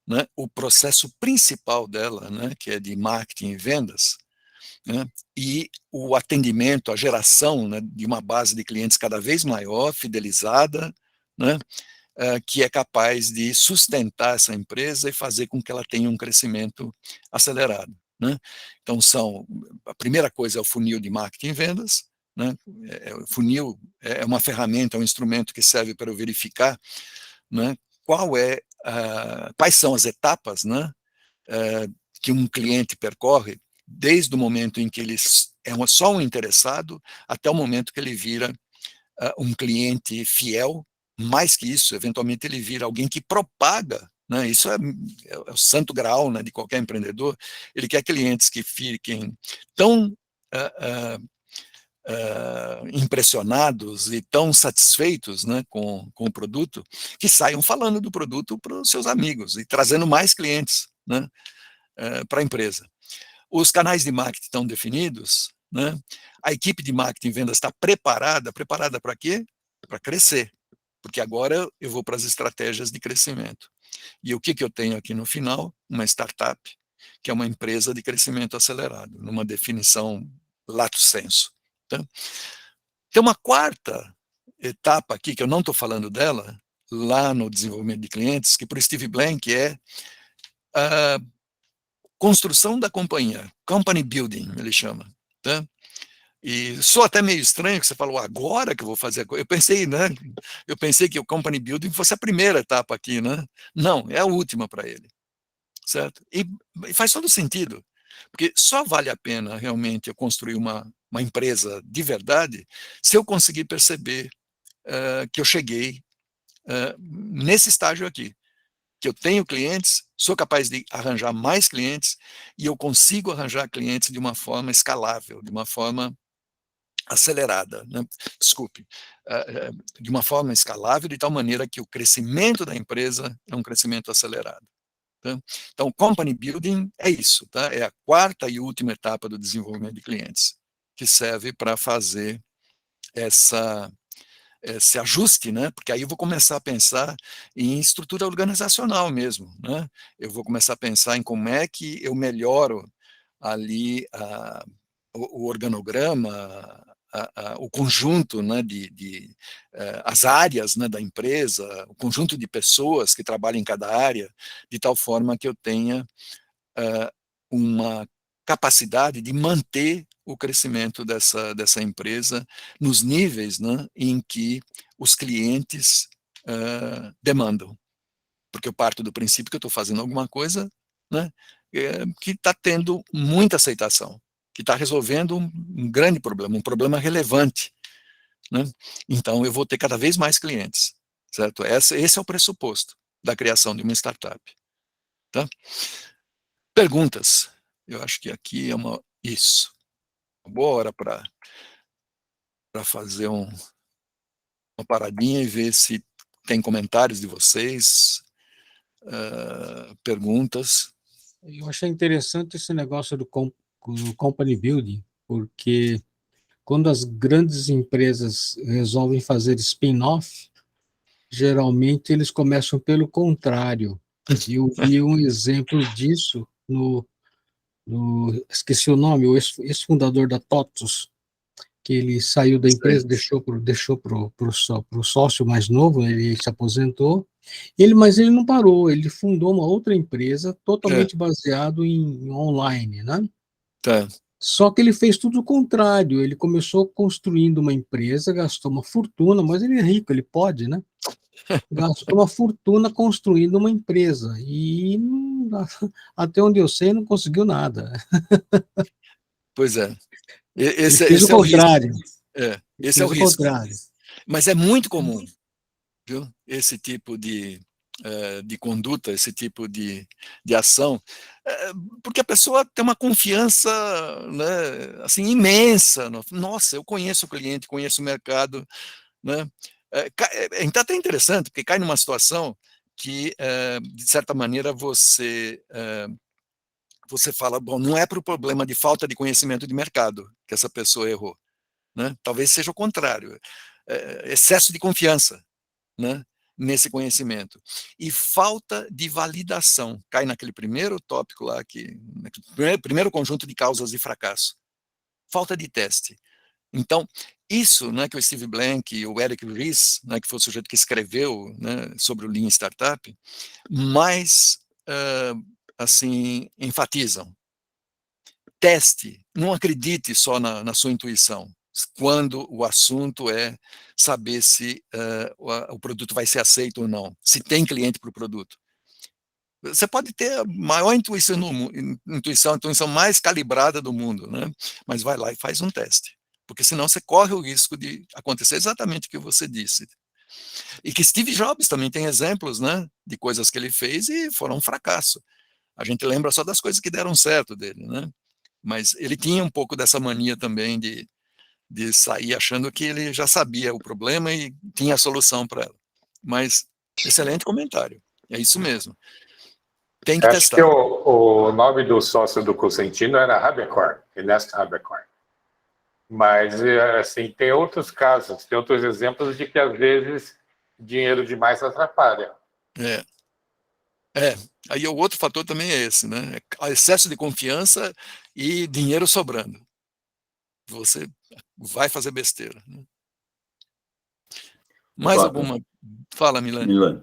né, o processo principal dela, né, que é de marketing e vendas, né, e o atendimento, a geração, né, de uma base de clientes cada vez maior, fidelizada, né, que é capaz de sustentar essa empresa e fazer com que ela tenha um crescimento acelerado, né? Então, a primeira coisa é o funil de marketing e vendas, né? O funil é uma ferramenta, é um instrumento que serve para eu verificar, né, quais são as etapas, né, que um cliente percorre desde o momento em que ele só um interessado até o momento que ele vira um cliente fiel. Mais que isso, eventualmente ele vira alguém que propaga, né? Isso é o santo grau, né, de qualquer empreendedor. Ele quer clientes que fiquem tão impressionados e tão satisfeitos, né, com o produto, que saiam falando do produto para os seus amigos e trazendo mais clientes, né, para a empresa. Os canais de marketing estão definidos, né? A equipe de marketing e vendas está preparada para quê? Para crescer, porque agora eu vou para as estratégias de crescimento. E o que eu tenho aqui no final? Uma startup, que é uma empresa de crescimento acelerado, numa definição lato sensu. Tá? Tem uma quarta etapa aqui, que eu não estou falando dela, lá no desenvolvimento de clientes, que para o Steve Blank é a construção da companhia, company building, ele chama. Tá? E sou até meio estranho que você falou agora que eu vou fazer a coisa. Eu pensei que o company building fosse a primeira etapa aqui, né? Não, é a última para ele, certo? E faz todo sentido, porque só vale a pena realmente eu construir uma empresa de verdade se eu conseguir perceber que eu cheguei nesse estágio aqui, que eu tenho clientes, sou capaz de arranjar mais clientes e eu consigo arranjar clientes de uma forma escalável, de uma forma acelerada, né? Desculpe, de uma forma escalável, de tal maneira que o crescimento da empresa é um crescimento acelerado. Tá? Então, company building é isso, tá? É a quarta e última etapa do desenvolvimento de clientes, que serve para fazer esse ajuste, né? Porque aí eu vou começar a pensar em estrutura organizacional mesmo, né? Eu vou começar a pensar em como é que eu melhoro ali o organograma, o conjunto, né, as áreas, né, da empresa, o conjunto de pessoas que trabalham em cada área, de tal forma que eu tenha uma capacidade de manter o crescimento dessa empresa nos níveis, né, em que os clientes demandam. Porque eu parto do princípio que eu estou fazendo alguma coisa, né, que está tendo muita aceitação, que está resolvendo um grande problema, um problema relevante. Né? Então, eu vou ter cada vez mais clientes, certo? Esse é o pressuposto da criação de uma startup. Tá? Perguntas? Eu acho que aqui é isso. Uma boa hora para fazer uma paradinha e ver se tem comentários de vocês, perguntas. Eu achei interessante esse negócio do company building, porque quando as grandes empresas resolvem fazer spin-off, geralmente eles começam pelo contrário. E eu vi um exemplo disso esqueci o nome, o ex-fundador da TOTUS, que ele saiu da empresa, deixou pro sócio mais novo, ele se aposentou, mas ele não parou, ele fundou uma outra empresa totalmente baseado em online, né? Tá. Só que ele fez tudo o contrário, ele começou construindo uma empresa, gastou uma fortuna, mas ele é rico, ele pode, né? Gastou uma fortuna construindo uma empresa e até onde eu sei não conseguiu nada. Pois é. Ele fez o Esse é o risco. contrário. Esse é o Fez o risco. contrário. Mas é muito comum, viu? Esse tipo de conduta, esse tipo de ação, porque a pessoa tem uma confiança, né, assim, imensa. Nossa, eu conheço o cliente, conheço o mercado, né? Então até interessante, porque cai numa situação que, de certa maneira, você você fala, bom, não é para o problema de falta de conhecimento de mercado que essa pessoa errou, né? Talvez seja o contrário, excesso de confiança, né, nesse conhecimento. E falta de validação, cai naquele primeiro tópico lá, primeiro conjunto de causas de fracasso. Falta de teste. Então, isso, né, que o Steve Blank e o Eric Ries, né, que foi o sujeito que escreveu, né, sobre o Lean Startup, mais, assim, enfatizam. Teste, não acredite só na sua intuição, quando o assunto é saber se o produto vai ser aceito ou não, se tem cliente para o produto. Você pode ter a maior intuição a intuição mais calibrada do mundo, né? Mas vai lá e faz um teste, porque senão você corre o risco de acontecer exatamente o que você disse. E que Steve Jobs também tem exemplos, né, de coisas que ele fez e foram um fracasso. A gente lembra só das coisas que deram certo dele, né? Mas ele tinha um pouco dessa mania também de sair achando que ele já sabia o problema e tinha a solução para ela. Mas, excelente comentário. É isso mesmo. Tem que Acho que testar. o nome do sócio do Cosentino era Habercorn, Ernesto Habercorn. Mas, assim, tem outros casos, tem outros exemplos de que, às vezes, dinheiro demais atrapalha. Aí o outro fator também é esse, né? Excesso de confiança e dinheiro sobrando. Você vai fazer besteira. Né? Mais alguma? Fala, Milani. Milani,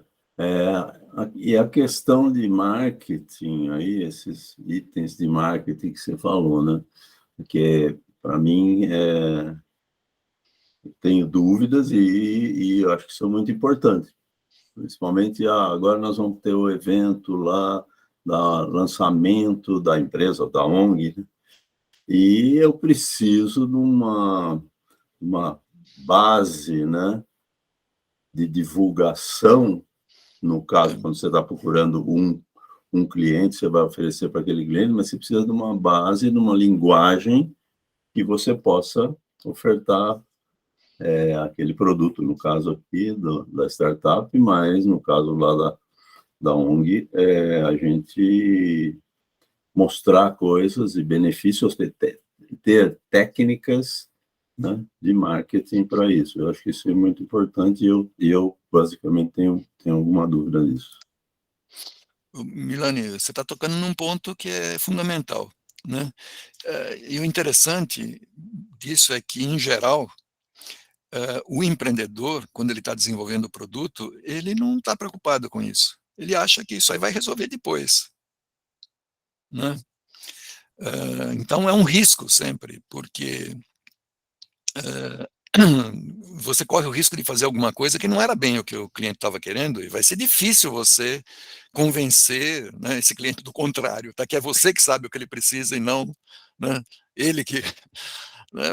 e a questão de marketing, aí, esses itens de marketing que você falou, né? Porque, para mim, tenho dúvidas e eu acho que são muito importantes. Principalmente, agora nós vamos ter o evento lá, lançamento da empresa, da ONG, né? E eu preciso de uma base, né, de divulgação. No caso, quando você está procurando um cliente, você vai oferecer para aquele cliente, mas você precisa de uma base, de uma linguagem que você possa ofertar aquele produto, no caso aqui da startup, mas no caso lá da ONG, a gente mostrar coisas e benefícios, ter técnicas, né, de marketing para isso. Eu acho que isso é muito importante e eu basicamente tenho alguma dúvida nisso. Milani, você está tocando num ponto que é fundamental, né? E o interessante disso é que, em geral, o empreendedor, quando ele está desenvolvendo o produto, ele não está preocupado com isso. Ele acha que isso aí vai resolver depois, né? Então, é um risco sempre, porque você corre o risco de fazer alguma coisa que não era bem o que o cliente estava querendo, e vai ser difícil você convencer, né, esse cliente do contrário, tá? Que é você que sabe o que ele precisa e não, né, ele que... Né,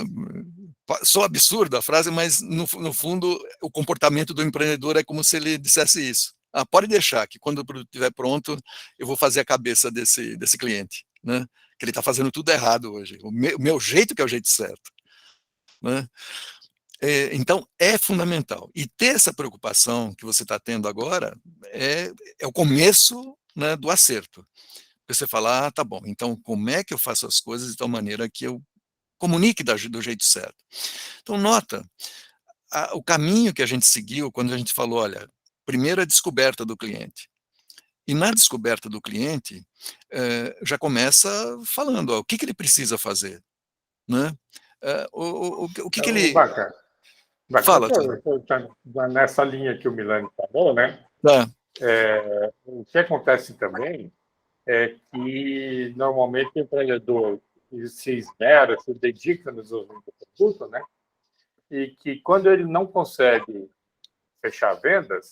sou absurda a frase, mas no fundo o comportamento do empreendedor é como se ele dissesse isso. Pode deixar que quando o produto estiver pronto, eu vou fazer a cabeça desse cliente, né, que ele está fazendo tudo errado hoje. O meu jeito que é o jeito certo. Né? Então, é fundamental. E ter essa preocupação que você está tendo agora é o começo, né, do acerto. Você fala, tá bom, então como é que eu faço as coisas de tal maneira que eu comunique do jeito certo? Então, nota, o caminho que a gente seguiu quando a gente falou, olha, primeiro a descoberta do cliente. E na descoberta do cliente, já começa falando, o que ele precisa fazer, né? O que ele... Bacana. Fala, Nessa linha que o Milani falou, né? Tá. O que acontece também é que, normalmente, o empreendedor se esmera, se dedica no desenvolvimento do produto, né? E que, quando ele não consegue fechar vendas,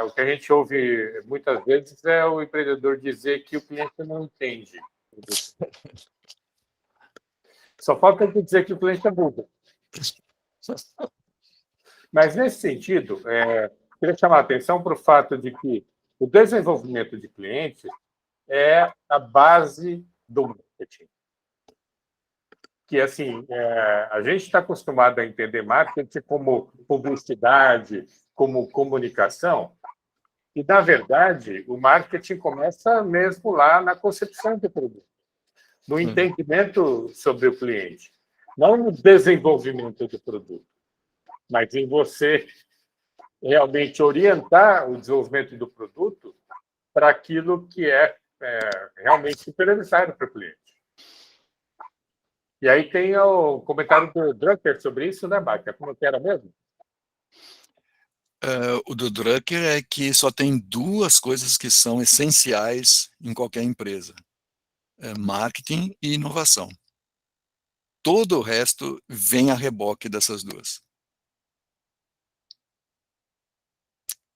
o que a gente ouve muitas vezes é o empreendedor dizer que o cliente não entende. Só falta ele dizer que o cliente é burro. Mas, nesse sentido, queria chamar a atenção para o fato de que o desenvolvimento de clientes é a base do marketing. Que, assim, a gente está acostumado a entender marketing como publicidade, como comunicação, E, na verdade, o marketing começa mesmo lá na concepção do produto, no entendimento sobre o cliente, não no desenvolvimento do produto, mas em você realmente orientar o desenvolvimento do produto para aquilo que é realmente superior para o cliente. E aí tem o comentário do Drucker sobre isso, né, Baca? Como que era mesmo? O do Drucker é que só tem duas coisas que são essenciais em qualquer empresa: marketing e inovação. Todo o resto vem a reboque dessas duas.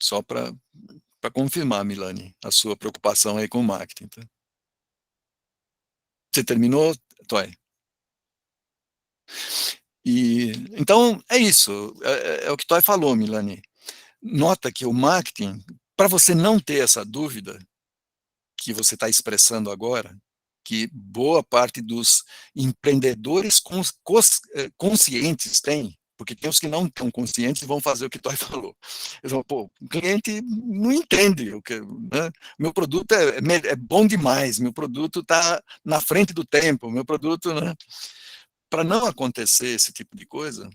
Só para confirmar, Milani, a sua preocupação aí com o marketing. Tá? Você terminou, Toy? Então, é isso. É o que Toy falou, Milani. Nota que o marketing, para você não ter essa dúvida que você está expressando agora, que boa parte dos empreendedores conscientes tem, porque tem os que não estão conscientes e vão fazer o que o Toy falou. Eles vão, pô, o cliente não entende o que, né? Meu produto é bom demais, meu produto está na frente do tempo, meu produto, né? Para não acontecer esse tipo de coisa,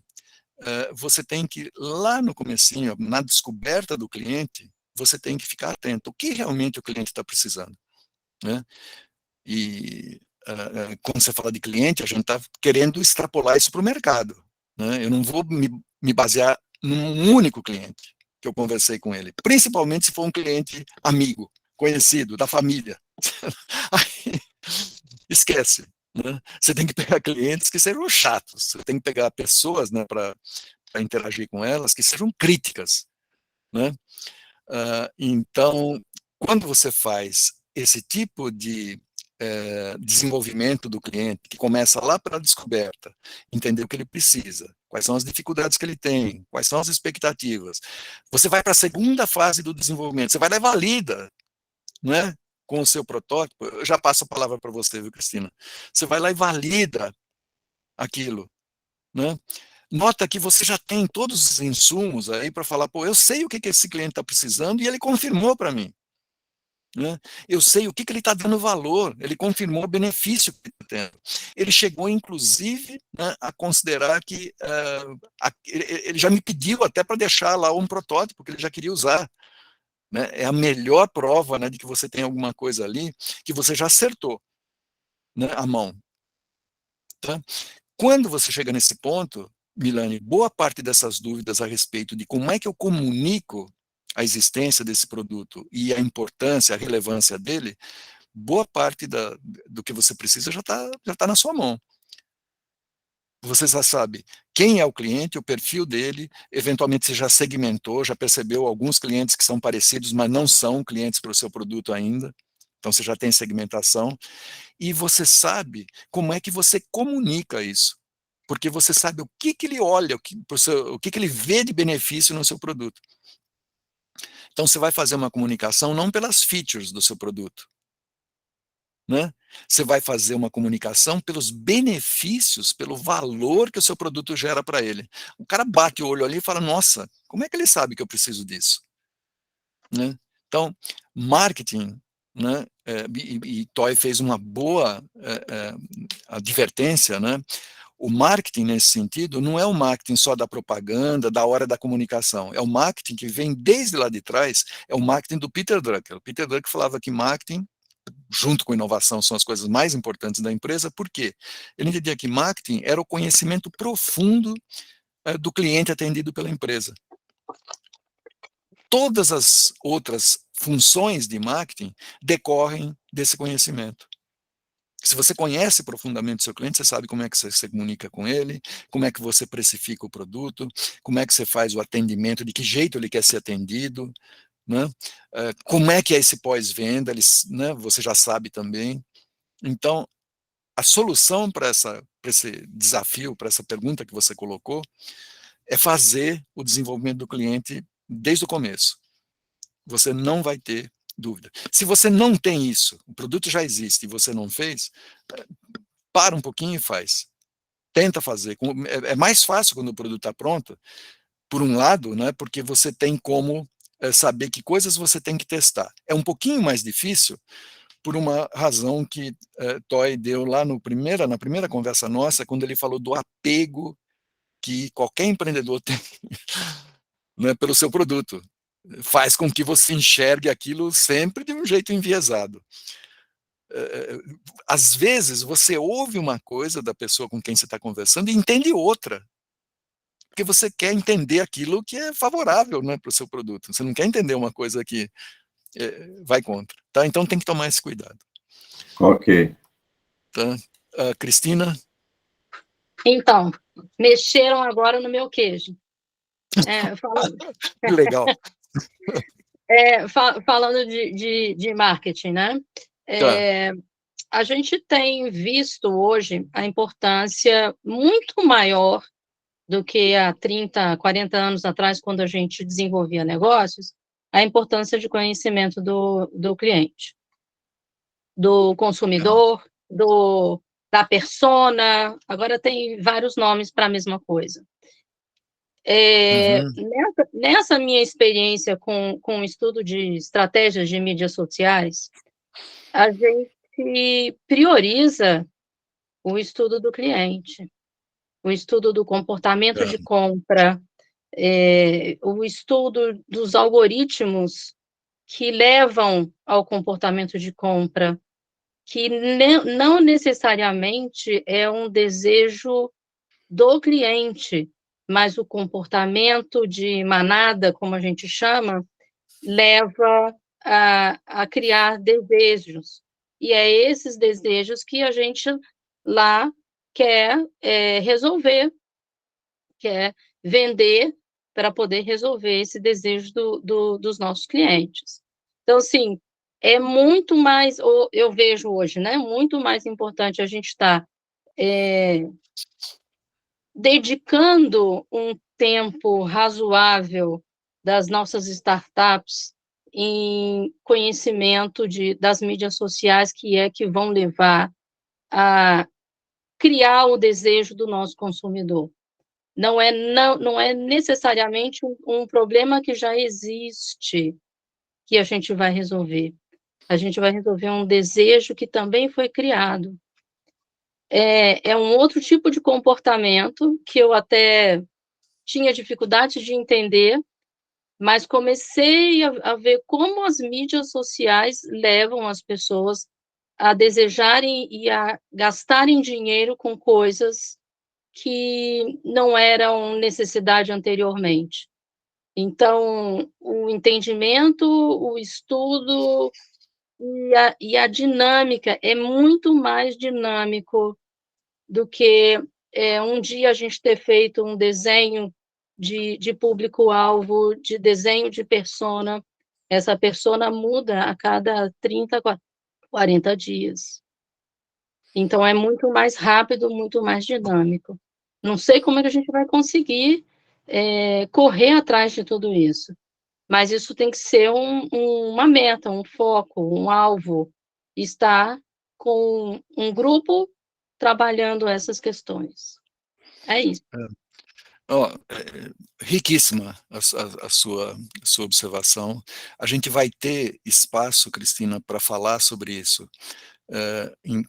você tem que, lá no comecinho, na descoberta do cliente, você tem que ficar atento. O que realmente o cliente está precisando? Né? E quando você fala de cliente, a gente está querendo extrapolar isso para o mercado. Né? Eu não vou me basear num único cliente que eu conversei com ele, principalmente se for um cliente amigo, conhecido, da família. Aí, esquece. Né? Você tem que pegar clientes que sejam chatos, você tem que pegar pessoas, né, para interagir com elas que sejam críticas. Né? Então, quando você faz esse tipo de desenvolvimento do cliente, que começa lá para a descoberta, entender o que ele precisa, quais são as dificuldades que ele tem, quais são as expectativas, você vai para a segunda fase do desenvolvimento, você vai lá e valida, né, com o seu protótipo. Eu já passo a palavra para você, viu, Cristina? Você vai lá e valida aquilo, né? Nota que você já tem todos os insumos aí para falar, pô, eu sei o que esse cliente está precisando e ele confirmou para mim. Né? Eu sei o que ele está dando valor, ele confirmou o benefício que está tendo. Ele chegou, inclusive, né, a considerar que ele já me pediu até para deixar lá um protótipo que ele já queria usar. Né? É a melhor prova, né, de que você tem alguma coisa ali que você já acertou, né, a mão. Tá? Quando você chega nesse ponto, Milani, boa parte dessas dúvidas a respeito de como é que eu comunico a existência desse produto e a importância, a relevância dele, boa parte do que você precisa já tá na sua mão. Você já sabe quem é o cliente, o perfil dele, eventualmente você já segmentou, já percebeu alguns clientes que são parecidos, mas não são clientes para o seu produto ainda, então você já tem segmentação, e você sabe como é que você comunica isso, porque você sabe o que ele olha, o que ele vê de benefício no seu produto. Então você vai fazer uma comunicação não pelas features do seu produto, né? Você vai fazer uma comunicação pelos benefícios, pelo valor que o seu produto gera para ele. O cara bate o olho ali e fala, nossa, como é que ele sabe que eu preciso disso? Né? Então, marketing, né, e Toy fez uma boa advertência, né? O marketing, nesse sentido, não é o marketing só da propaganda, da hora da comunicação. É o marketing que vem desde lá de trás, é o marketing do Peter Drucker. O Peter Drucker falava que marketing, junto com inovação, são as coisas mais importantes da empresa. Por quê? Ele entendia que marketing era o conhecimento profundo do cliente atendido pela empresa. Todas as outras funções de marketing decorrem desse conhecimento. Se você conhece profundamente o seu cliente, você sabe como é que você se comunica com ele, como é que você precifica o produto, como é que você faz o atendimento, de que jeito ele quer ser atendido, né? Como é que é esse pós-venda, né? Você já sabe também. Então, a solução para esse desafio, para essa pergunta que você colocou, é fazer o desenvolvimento do cliente desde o começo. Você não vai ter dúvida. Se você não tem isso, o produto já existe e você não fez, para um pouquinho e faz. Tenta fazer. É mais fácil quando o produto está pronto, por um lado, né, porque você tem como saber que coisas você tem que testar. É um pouquinho mais difícil por uma razão que Toy deu lá na primeira conversa nossa, quando ele falou do apego que qualquer empreendedor tem, né, pelo seu produto. Faz com que você enxergue aquilo sempre de um jeito enviesado. Às vezes, você ouve uma coisa da pessoa com quem você está conversando e entende outra, porque você quer entender aquilo que é favorável, né, para o seu produto. Você não quer entender uma coisa que vai contra. Tá? Então, tem que tomar esse cuidado. Ok. Tá? Cristina? Então, mexeram agora no meu queijo. Que legal. Falando de marketing, né? Tá. A gente tem visto hoje a importância muito maior do que há 30, 40 anos atrás, quando a gente desenvolvia negócios, a importância de conhecimento do cliente, do consumidor, da persona. Agora tem vários nomes para a mesma coisa. Nessa minha experiência com o estudo de estratégias de mídias sociais, a gente prioriza o estudo do cliente, o estudo do comportamento de compra, o estudo dos algoritmos que levam ao comportamento de compra, que não necessariamente é um desejo do cliente, mas o comportamento de manada, como a gente chama, leva a criar desejos. E é esses desejos que a gente lá quer resolver, quer vender para poder resolver esse desejo dos nossos clientes. Então, assim, é muito mais, eu vejo hoje, né, muito mais importante a gente estar dedicando um tempo razoável das nossas startups em conhecimento das mídias sociais, que vão levar a criar o desejo do nosso consumidor. Não é necessariamente um problema que já existe que a gente vai resolver. A gente vai resolver um desejo que também foi criado. É um outro tipo de comportamento que eu até tinha dificuldade de entender, mas comecei a ver como as mídias sociais levam as pessoas a desejarem e a gastarem dinheiro com coisas que não eram necessidade anteriormente. Então, o entendimento, o estudo e a dinâmica é muito mais dinâmico do que um dia a gente ter feito um desenho de público-alvo, de desenho de persona. Essa persona muda a cada 30, 40 dias. Então, é muito mais rápido, muito mais dinâmico. Não sei como é que a gente vai conseguir correr atrás de tudo isso, mas isso tem que ser uma meta, um foco, um alvo, estar com um grupo trabalhando essas questões. É isso. Riquíssima a sua observação. A gente vai ter espaço, Cristina, para falar sobre isso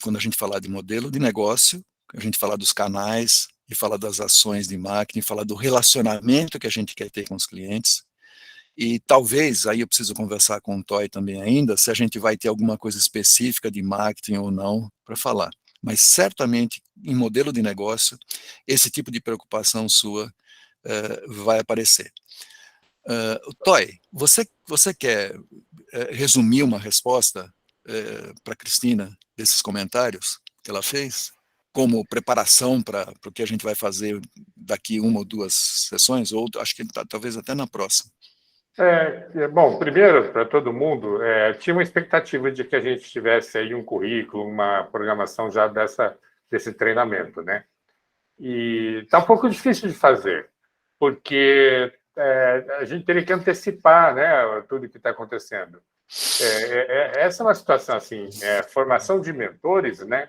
quando a gente falar de modelo de negócio, a gente falar dos canais, e falar das ações de marketing, falar do relacionamento que a gente quer ter com os clientes. E talvez, aí eu preciso conversar com o Toy também ainda, se a gente vai ter alguma coisa específica de marketing ou não para falar. Mas certamente, em modelo de negócio, esse tipo de preocupação sua vai aparecer. Toy, você quer resumir uma resposta para a Cristina desses comentários que ela fez, como preparação para o que a gente vai fazer daqui 1 ou 2 sessões, ou acho que talvez até na próxima? Bom, primeiro, para todo mundo, tinha uma expectativa de que a gente tivesse aí um currículo, uma programação já desse treinamento, né? E está um pouco difícil de fazer, porque a gente teria que antecipar, né, tudo que está acontecendo. Essa é uma situação assim, formação de mentores, né?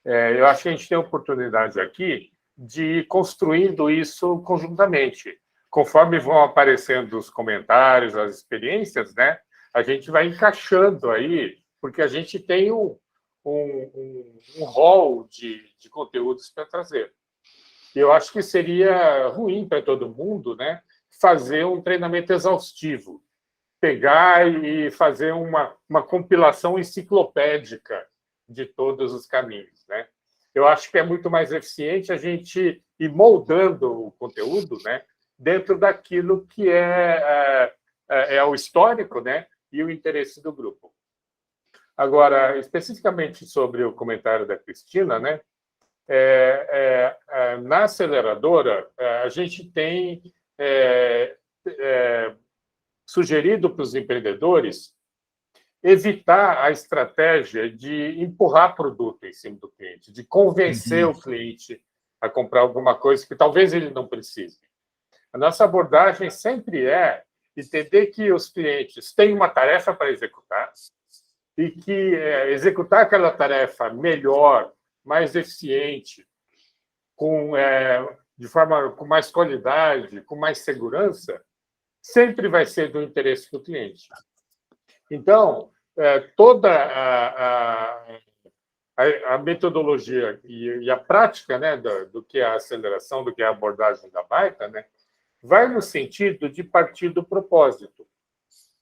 Eu acho que a gente tem a oportunidade aqui de ir construindo isso conjuntamente, conforme vão aparecendo os comentários, as experiências, né, a gente vai encaixando aí, porque a gente tem um rol de conteúdos para trazer. Eu acho que seria ruim para todo mundo, né, fazer um treinamento exaustivo, pegar e fazer uma compilação enciclopédica de todos os caminhos, né? Eu acho que é muito mais eficiente a gente ir moldando o conteúdo, né, dentro daquilo que é o histórico, né, e o interesse do grupo. Agora, especificamente sobre o comentário da Cristina, né, na aceleradora, a gente tem sugerido para os empreendedores evitar a estratégia de empurrar produto em cima do cliente, de convencer o cliente a comprar alguma coisa que talvez ele não precise. A nossa abordagem sempre é entender que os clientes têm uma tarefa para executar e que executar aquela tarefa melhor, mais eficiente, com mais qualidade, com mais segurança, sempre vai ser do interesse do cliente. Então, toda a metodologia e a prática, né, do que é a aceleração, do que é a abordagem da Baita, né, vai no sentido de partir do propósito,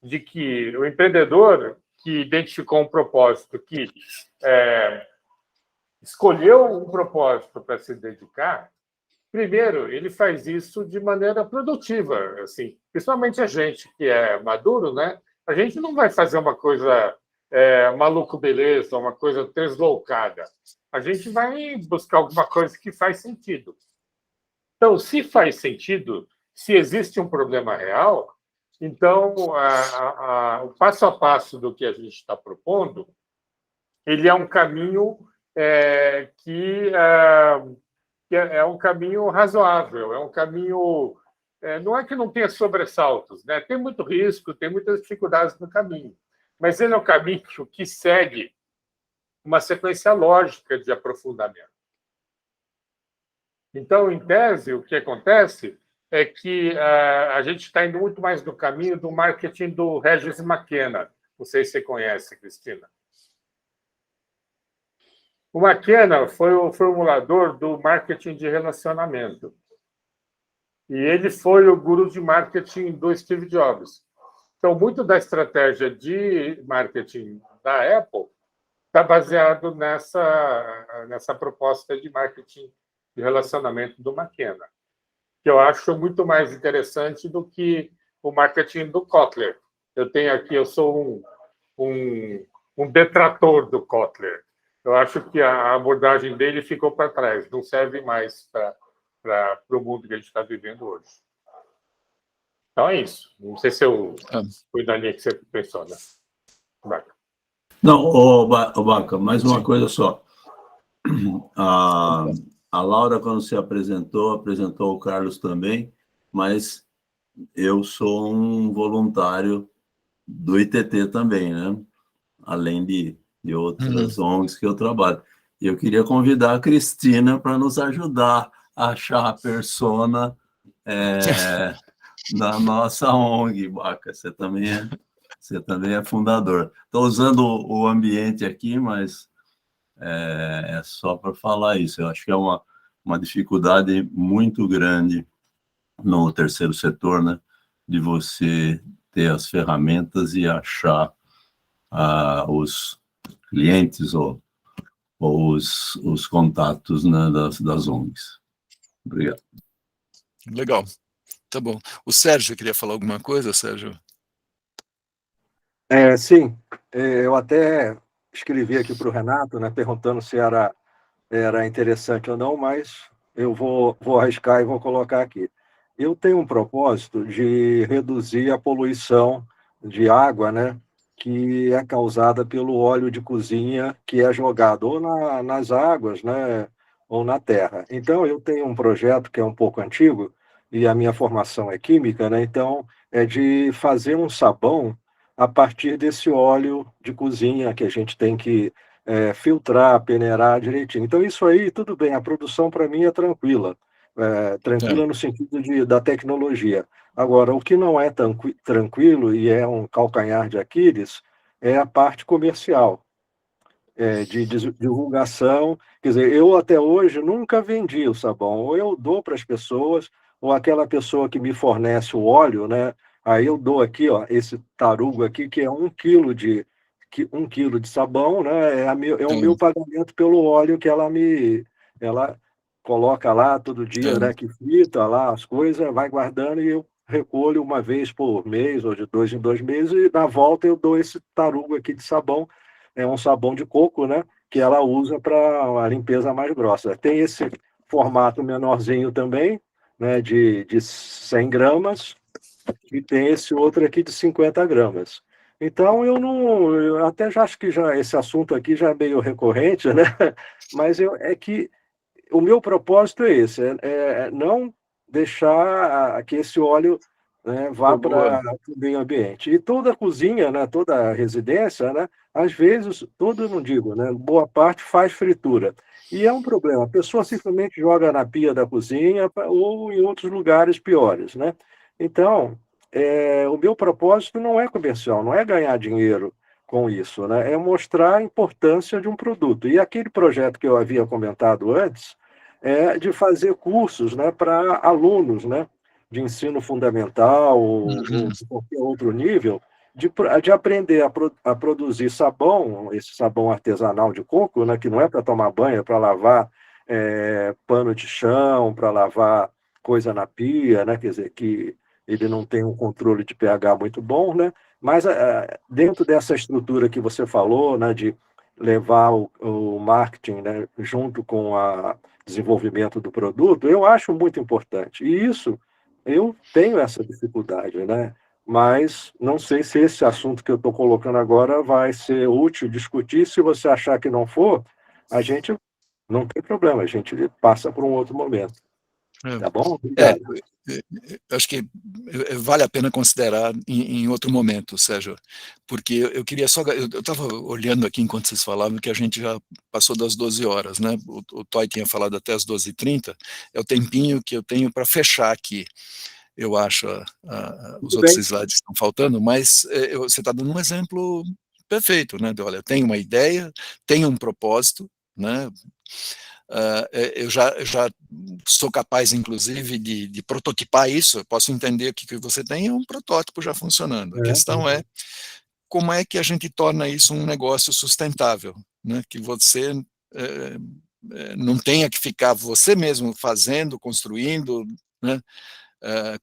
de que o empreendedor que identificou um propósito, que escolheu um propósito para se dedicar, primeiro, ele faz isso de maneira produtiva, assim, principalmente a gente que é maduro, né? A gente não vai fazer uma coisa maluco beleza, uma coisa deslocada. A gente vai buscar alguma coisa que faz sentido. Então, se faz sentido, se existe um problema real, então o passo a passo do que a gente está propondo, ele é um caminho que é um caminho razoável, é um caminho... não é que não tenha sobressaltos, né? Tem muito risco, tem muitas dificuldades no caminho, mas ele é um caminho que segue uma sequência lógica de aprofundamento. Então, em tese, o que acontece é que a gente está indo muito mais no caminho do marketing do Regis McKenna. Não sei se você conhece, Cristina. O McKenna foi o formulador do marketing de relacionamento. E ele foi o guru de marketing do Steve Jobs. Então, muito da estratégia de marketing da Apple está baseado nessa proposta de marketing de relacionamento do McKenna, que eu acho muito mais interessante do que o marketing do Kotler. Eu sou um detrator do Kotler. Eu acho que a abordagem dele ficou para trás, não serve mais para o mundo que a gente está vivendo hoje. Então é isso. Não sei se eu fui na linha que você pensou, né? Baca. Não, Baca, mais uma coisa só. A Laura, quando se apresentou o Carlos também, mas eu sou um voluntário do ITT também, né? Além de outras ONGs que eu trabalho. E eu queria convidar a Cristina para nos ajudar a achar a persona da nossa ONG, Baca. Você também é fundador. Estou usando o ambiente aqui, mas é só para falar isso. Eu acho que é uma dificuldade muito grande no terceiro setor, né? De você ter as ferramentas e achar os clientes ou os contatos, né, das ONGs. Obrigado. Legal. Tá bom. O Sérgio queria falar alguma coisa, Sérgio? Sim. Eu até escrevi aqui para o Renato, né, perguntando se era interessante ou não, mas eu vou arriscar e vou colocar aqui. Eu tenho um propósito de reduzir a poluição de água, né, que é causada pelo óleo de cozinha que é jogado ou nas águas, né, ou na terra. Então, eu tenho um projeto que é um pouco antigo, e a minha formação é química, né, então é de fazer um sabão a partir desse óleo de cozinha que a gente tem que filtrar, peneirar direitinho. Então, isso aí, tudo bem, a produção para mim é tranquila. tranquila no sentido da tecnologia. Agora, o que não é tranquilo e é um calcanhar de Aquiles é a parte comercial, de divulgação. Quer dizer, eu até hoje nunca vendi o sabão, ou eu dou para as pessoas, ou aquela pessoa que me fornece o óleo, né? Aí eu dou aqui, ó, esse tarugo aqui, que é 1 quilo de sabão, né? É o meu pagamento pelo óleo que ela coloca lá todo dia, né? Que frita lá as coisas, vai guardando e eu recolho uma vez por mês, ou de 2 em 2 meses, e na volta eu dou esse tarugo aqui de sabão. É um sabão de coco, né? Que ela usa para a limpeza mais grossa. Tem esse formato menorzinho também, né? De 100 gramas, e tem esse outro aqui de 50 gramas. Então, eu até já acho que esse assunto aqui já é meio recorrente, né? Mas é que o meu propósito é esse, não deixar que esse óleo, né, vá para o meio ambiente. E toda cozinha, né, toda residência, né, às vezes, toda eu não digo, né, boa parte faz fritura. E é um problema, a pessoa simplesmente joga na pia da cozinha ou em outros lugares piores, né? Então, o meu propósito não é comercial, não é ganhar dinheiro com isso, né? É mostrar a importância de um produto. E aquele projeto que eu havia comentado antes é de fazer cursos, né, para alunos, né, de ensino fundamental ou de qualquer outro nível, de aprender a produzir sabão, esse sabão artesanal de coco, né, que não é para tomar banho, é para lavar pano de chão, para lavar coisa na pia, né, quer dizer, que ele não tem um controle de pH muito bom, né, mas dentro dessa estrutura que você falou, né, de levar o marketing, né, junto com o desenvolvimento do produto, eu acho muito importante. E isso, eu tenho essa dificuldade, né? Mas não sei se esse assunto que eu estou colocando agora vai ser útil discutir. Se você achar que não for, a gente não tem problema, a gente passa por um outro momento. Tá bom? Obrigado. Acho que vale a pena considerar em outro momento, Sérgio, porque eu queria só... Eu estava olhando aqui enquanto vocês falavam que a gente já passou das 12 horas, né? O Toy tinha falado até as 12h30, é o tempinho que eu tenho para fechar aqui. Eu acho os outros slides que estão faltando, mas você está dando um exemplo perfeito, né? Olha, eu tenho uma ideia, tenho um propósito, né? Eu já sou capaz, inclusive, de prototipar isso. Eu posso entender que você tem um protótipo já funcionando. A questão é como é que a gente torna isso um negócio sustentável, né? Que você não tenha que ficar você mesmo fazendo, construindo, né?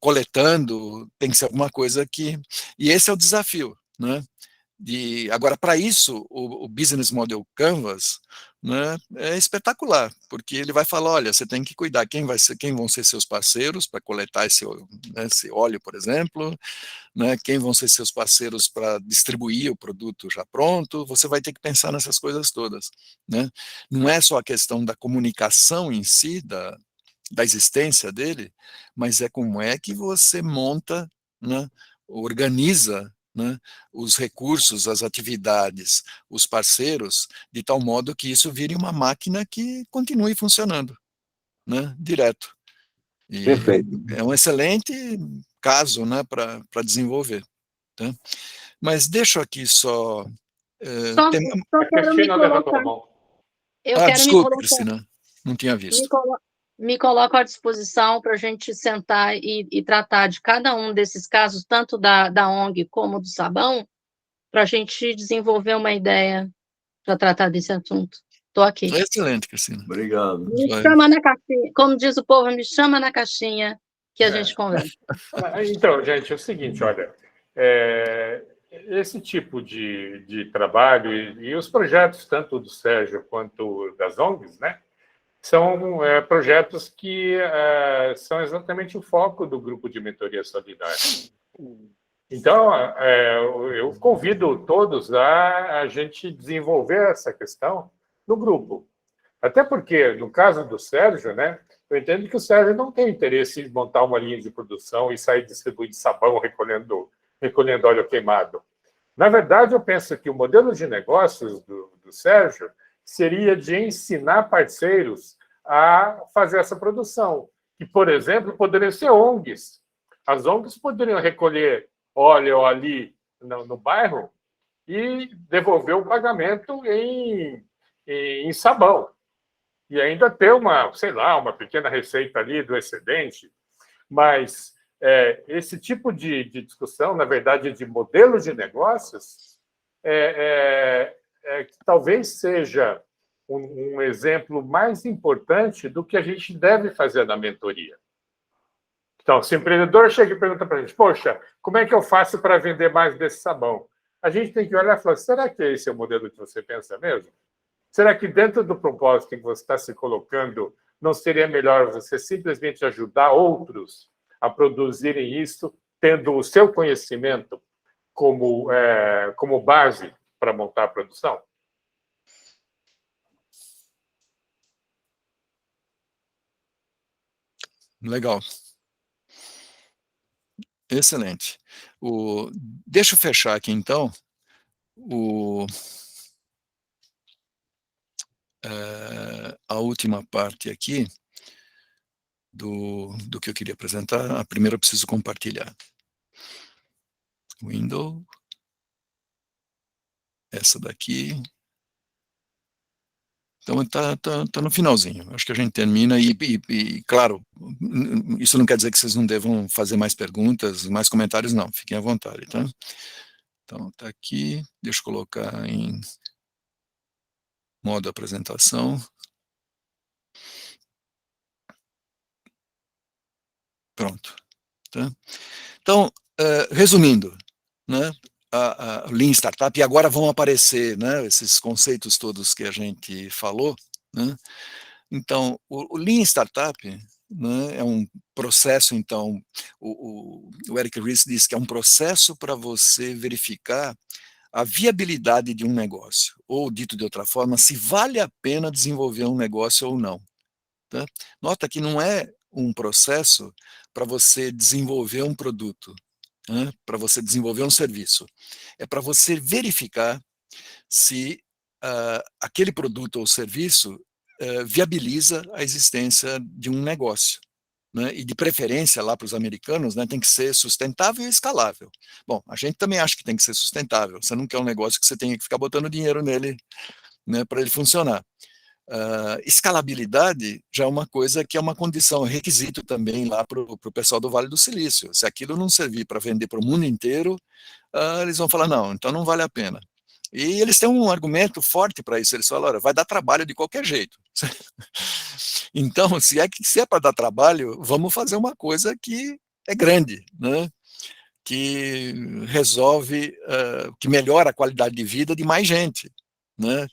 Coletando, tem que ser alguma coisa que... E esse é o desafio, né? Agora, para isso, o Business Model Canvas, né, é espetacular, porque ele vai falar, olha, você tem que cuidar quem vão ser seus parceiros para coletar esse óleo, por exemplo, né, quem vão ser seus parceiros para distribuir o produto já pronto, você vai ter que pensar nessas coisas todas, né? Não é só a questão da comunicação em si, da existência dele, mas é como é que você monta, né, organiza, né, os recursos, as atividades, os parceiros, de tal modo que isso vire uma máquina que continue funcionando, né, direto. E Perfeito. é um excelente caso, né, para desenvolver. Tá? Mas deixa aqui só... Só quero me colocar. Eu quero desculpe, me colocar. Cristina, não tinha visto. Me coloco à disposição para a gente sentar e tratar de cada um desses casos, tanto da ONG como do sabão, para a gente desenvolver uma ideia para tratar desse assunto. Estou aqui. Excelente, Cristina. Obrigado. Me chama na caixinha. Como diz o povo, me chama na caixinha que a gente conversa. Então, gente, é o seguinte, olha, esse tipo de trabalho e os projetos, tanto do Sérgio quanto das ONGs, né, são projetos que são exatamente o foco do grupo de mentoria solidária. Então, eu convido todos a gente desenvolver essa questão no grupo. Até porque, no caso do Sérgio, né, eu entendo que o Sérgio não tem interesse em montar uma linha de produção e sair distribuindo sabão, recolhendo óleo queimado. Na verdade, eu penso que o modelo de negócios do Sérgio seria de ensinar parceiros a fazer essa produção. que, por exemplo, poderiam ser ONGs. As ONGs poderiam recolher óleo ali no bairro e devolver o pagamento em sabão. E ainda ter sei lá, uma pequena receita ali do excedente. Mas esse tipo de discussão, na verdade, de modelos de negócios, que talvez seja um exemplo mais importante do que a gente deve fazer na mentoria. Então, se o empreendedor chega e pergunta para a gente, poxa, como é que eu faço para vender mais desse sabão? A gente tem que olhar e falar, será que esse é o modelo que você pensa mesmo? Será que dentro do propósito que você está se colocando, não seria melhor você simplesmente ajudar outros a produzirem isso, tendo o seu conhecimento como base para montar a produção? Legal. Excelente. Deixa eu fechar aqui, então, a última parte aqui do que eu queria apresentar. A primeira eu preciso compartilhar. Window. Essa daqui. Então, tá no finalzinho. Acho que a gente termina e, claro, isso não quer dizer que vocês não devam fazer mais perguntas, mais comentários, não. Fiquem à vontade, tá? Então, tá aqui. Deixa eu colocar em modo apresentação. Pronto. Tá? Então, resumindo, né? A Lean Startup, e agora vão aparecer, né, esses conceitos todos que a gente falou, né? Então, o Lean Startup, né, é um processo, então, o Eric Ries diz que é um processo para você verificar a viabilidade de um negócio, ou dito de outra forma, se vale a pena desenvolver um negócio ou não. Tá? Nota que não é um processo para você desenvolver um produto, né, para você desenvolver um serviço. É para você verificar se aquele produto ou serviço viabiliza a existência de um negócio. Né, e de preferência lá para os americanos, né, tem que ser sustentável e escalável. Bom, a gente também acha que tem que ser sustentável. Você não quer um negócio que você tenha que ficar botando dinheiro nele, né, para ele funcionar. Escalabilidade já é uma coisa que é uma condição, requisito também lá para o pessoal do Vale do Silício. Se aquilo não servir para vender para o mundo inteiro, eles vão falar, não, então não vale a pena. E eles têm um argumento forte para isso, eles falam, olha, vai dar trabalho de qualquer jeito. Então, se é para dar trabalho, vamos fazer uma coisa que é grande, né? Que resolve, que melhora a qualidade de vida de mais gente, né?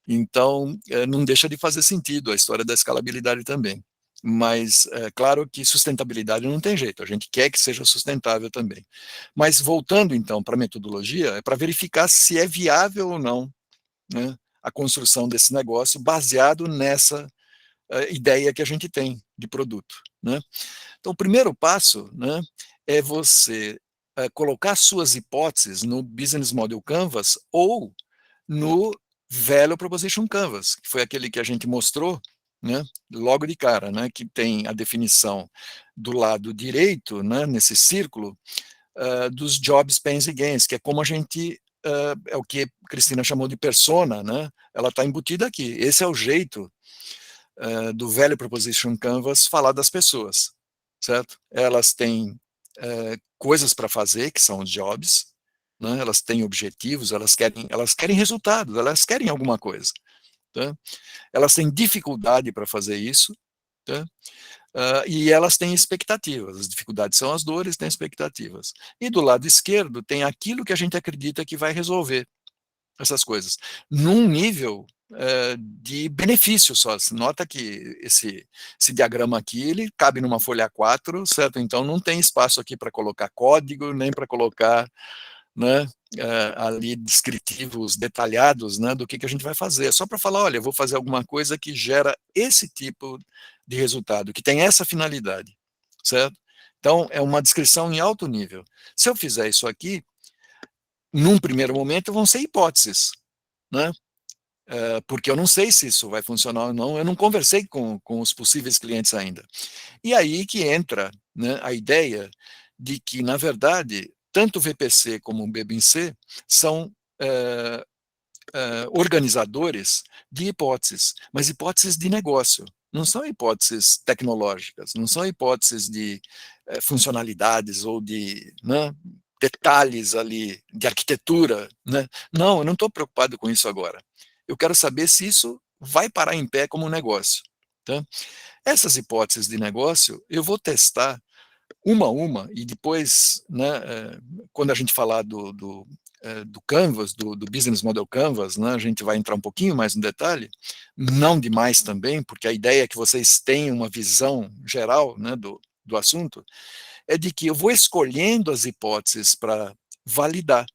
Então, não deixa de fazer sentido a história da escalabilidade também. Mas, claro que sustentabilidade não tem jeito, a gente quer que seja sustentável também. Mas, voltando, então, para a metodologia, é para verificar se é viável ou não, né, a construção desse negócio baseado nessa ideia que a gente tem de produto. Né? Então, o primeiro passo, né, é você colocar suas hipóteses no Business Model Canvas ou no Value Proposition Canvas, que foi aquele que a gente mostrou, né, logo de cara, né, que tem a definição do lado direito, né, nesse círculo, dos Jobs, Pains e Gains, que é como a gente, é o que a Cristina chamou de persona, né, ela está embutida aqui. Esse é o jeito do Value Proposition Canvas falar das pessoas, certo? Elas têm coisas para fazer, que são os jobs, né? Elas têm objetivos, elas querem resultados, elas querem alguma coisa. Tá? Elas têm dificuldade para fazer isso, tá? E elas têm expectativas. As dificuldades são as dores, têm expectativas. E do lado esquerdo tem aquilo que a gente acredita que vai resolver essas coisas, num nível de benefício só. Nota que esse diagrama aqui, ele cabe numa folha A4, certo? Então não tem espaço aqui para colocar código, nem para colocar, né, ali descritivos detalhados, né, do que a gente vai fazer. É só para falar, olha, eu vou fazer alguma coisa que gera esse tipo de resultado, que tem essa finalidade, certo? Então, é uma descrição em alto nível. Se eu fizer isso aqui, num primeiro momento, vão ser hipóteses, né? porque eu não sei se isso vai funcionar ou não, eu não conversei com os possíveis clientes ainda. E aí que entra, né, a ideia de que, na verdade, tanto o VPC como o BBNC são organizadores de hipóteses, mas hipóteses de negócio, não são hipóteses tecnológicas, não são hipóteses de funcionalidades ou de, né, detalhes ali de arquitetura, né? Não, eu não estou preocupado com isso agora. Eu quero saber se isso vai parar em pé como um negócio. Tá? Essas hipóteses de negócio eu vou testar uma a uma, e depois, né, quando a gente falar do Canvas, do Business Model Canvas, né, a gente vai entrar um pouquinho mais no detalhe, não demais também, porque a ideia é que vocês tenham uma visão geral, né, do assunto, é de que eu vou escolhendo as hipóteses para validar,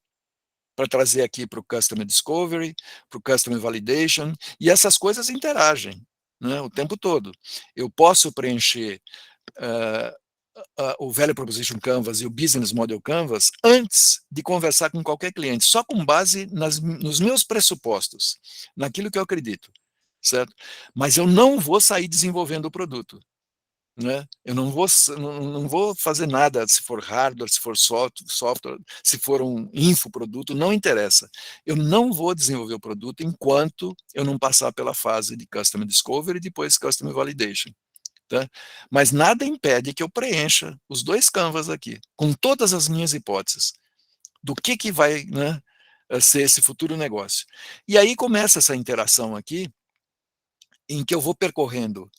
para trazer aqui para o Customer Discovery, para o Customer Validation, e essas coisas interagem, né, o tempo todo. Eu posso preencher o Value Proposition Canvas e o Business Model Canvas antes de conversar com qualquer cliente, só com base nos meus pressupostos, naquilo que eu acredito, certo? Mas eu não vou sair desenvolvendo o produto, né? Eu não vou fazer nada, se for hardware, se for software, se for um infoproduto, não interessa. Eu não vou desenvolver o produto enquanto eu não passar pela fase de Customer Discovery e depois Customer Validation. Tá? Mas nada impede que eu preencha os dois canvas aqui, com todas as minhas hipóteses, do que vai, né, ser esse futuro negócio. E aí começa essa interação aqui, em que eu vou percorrendo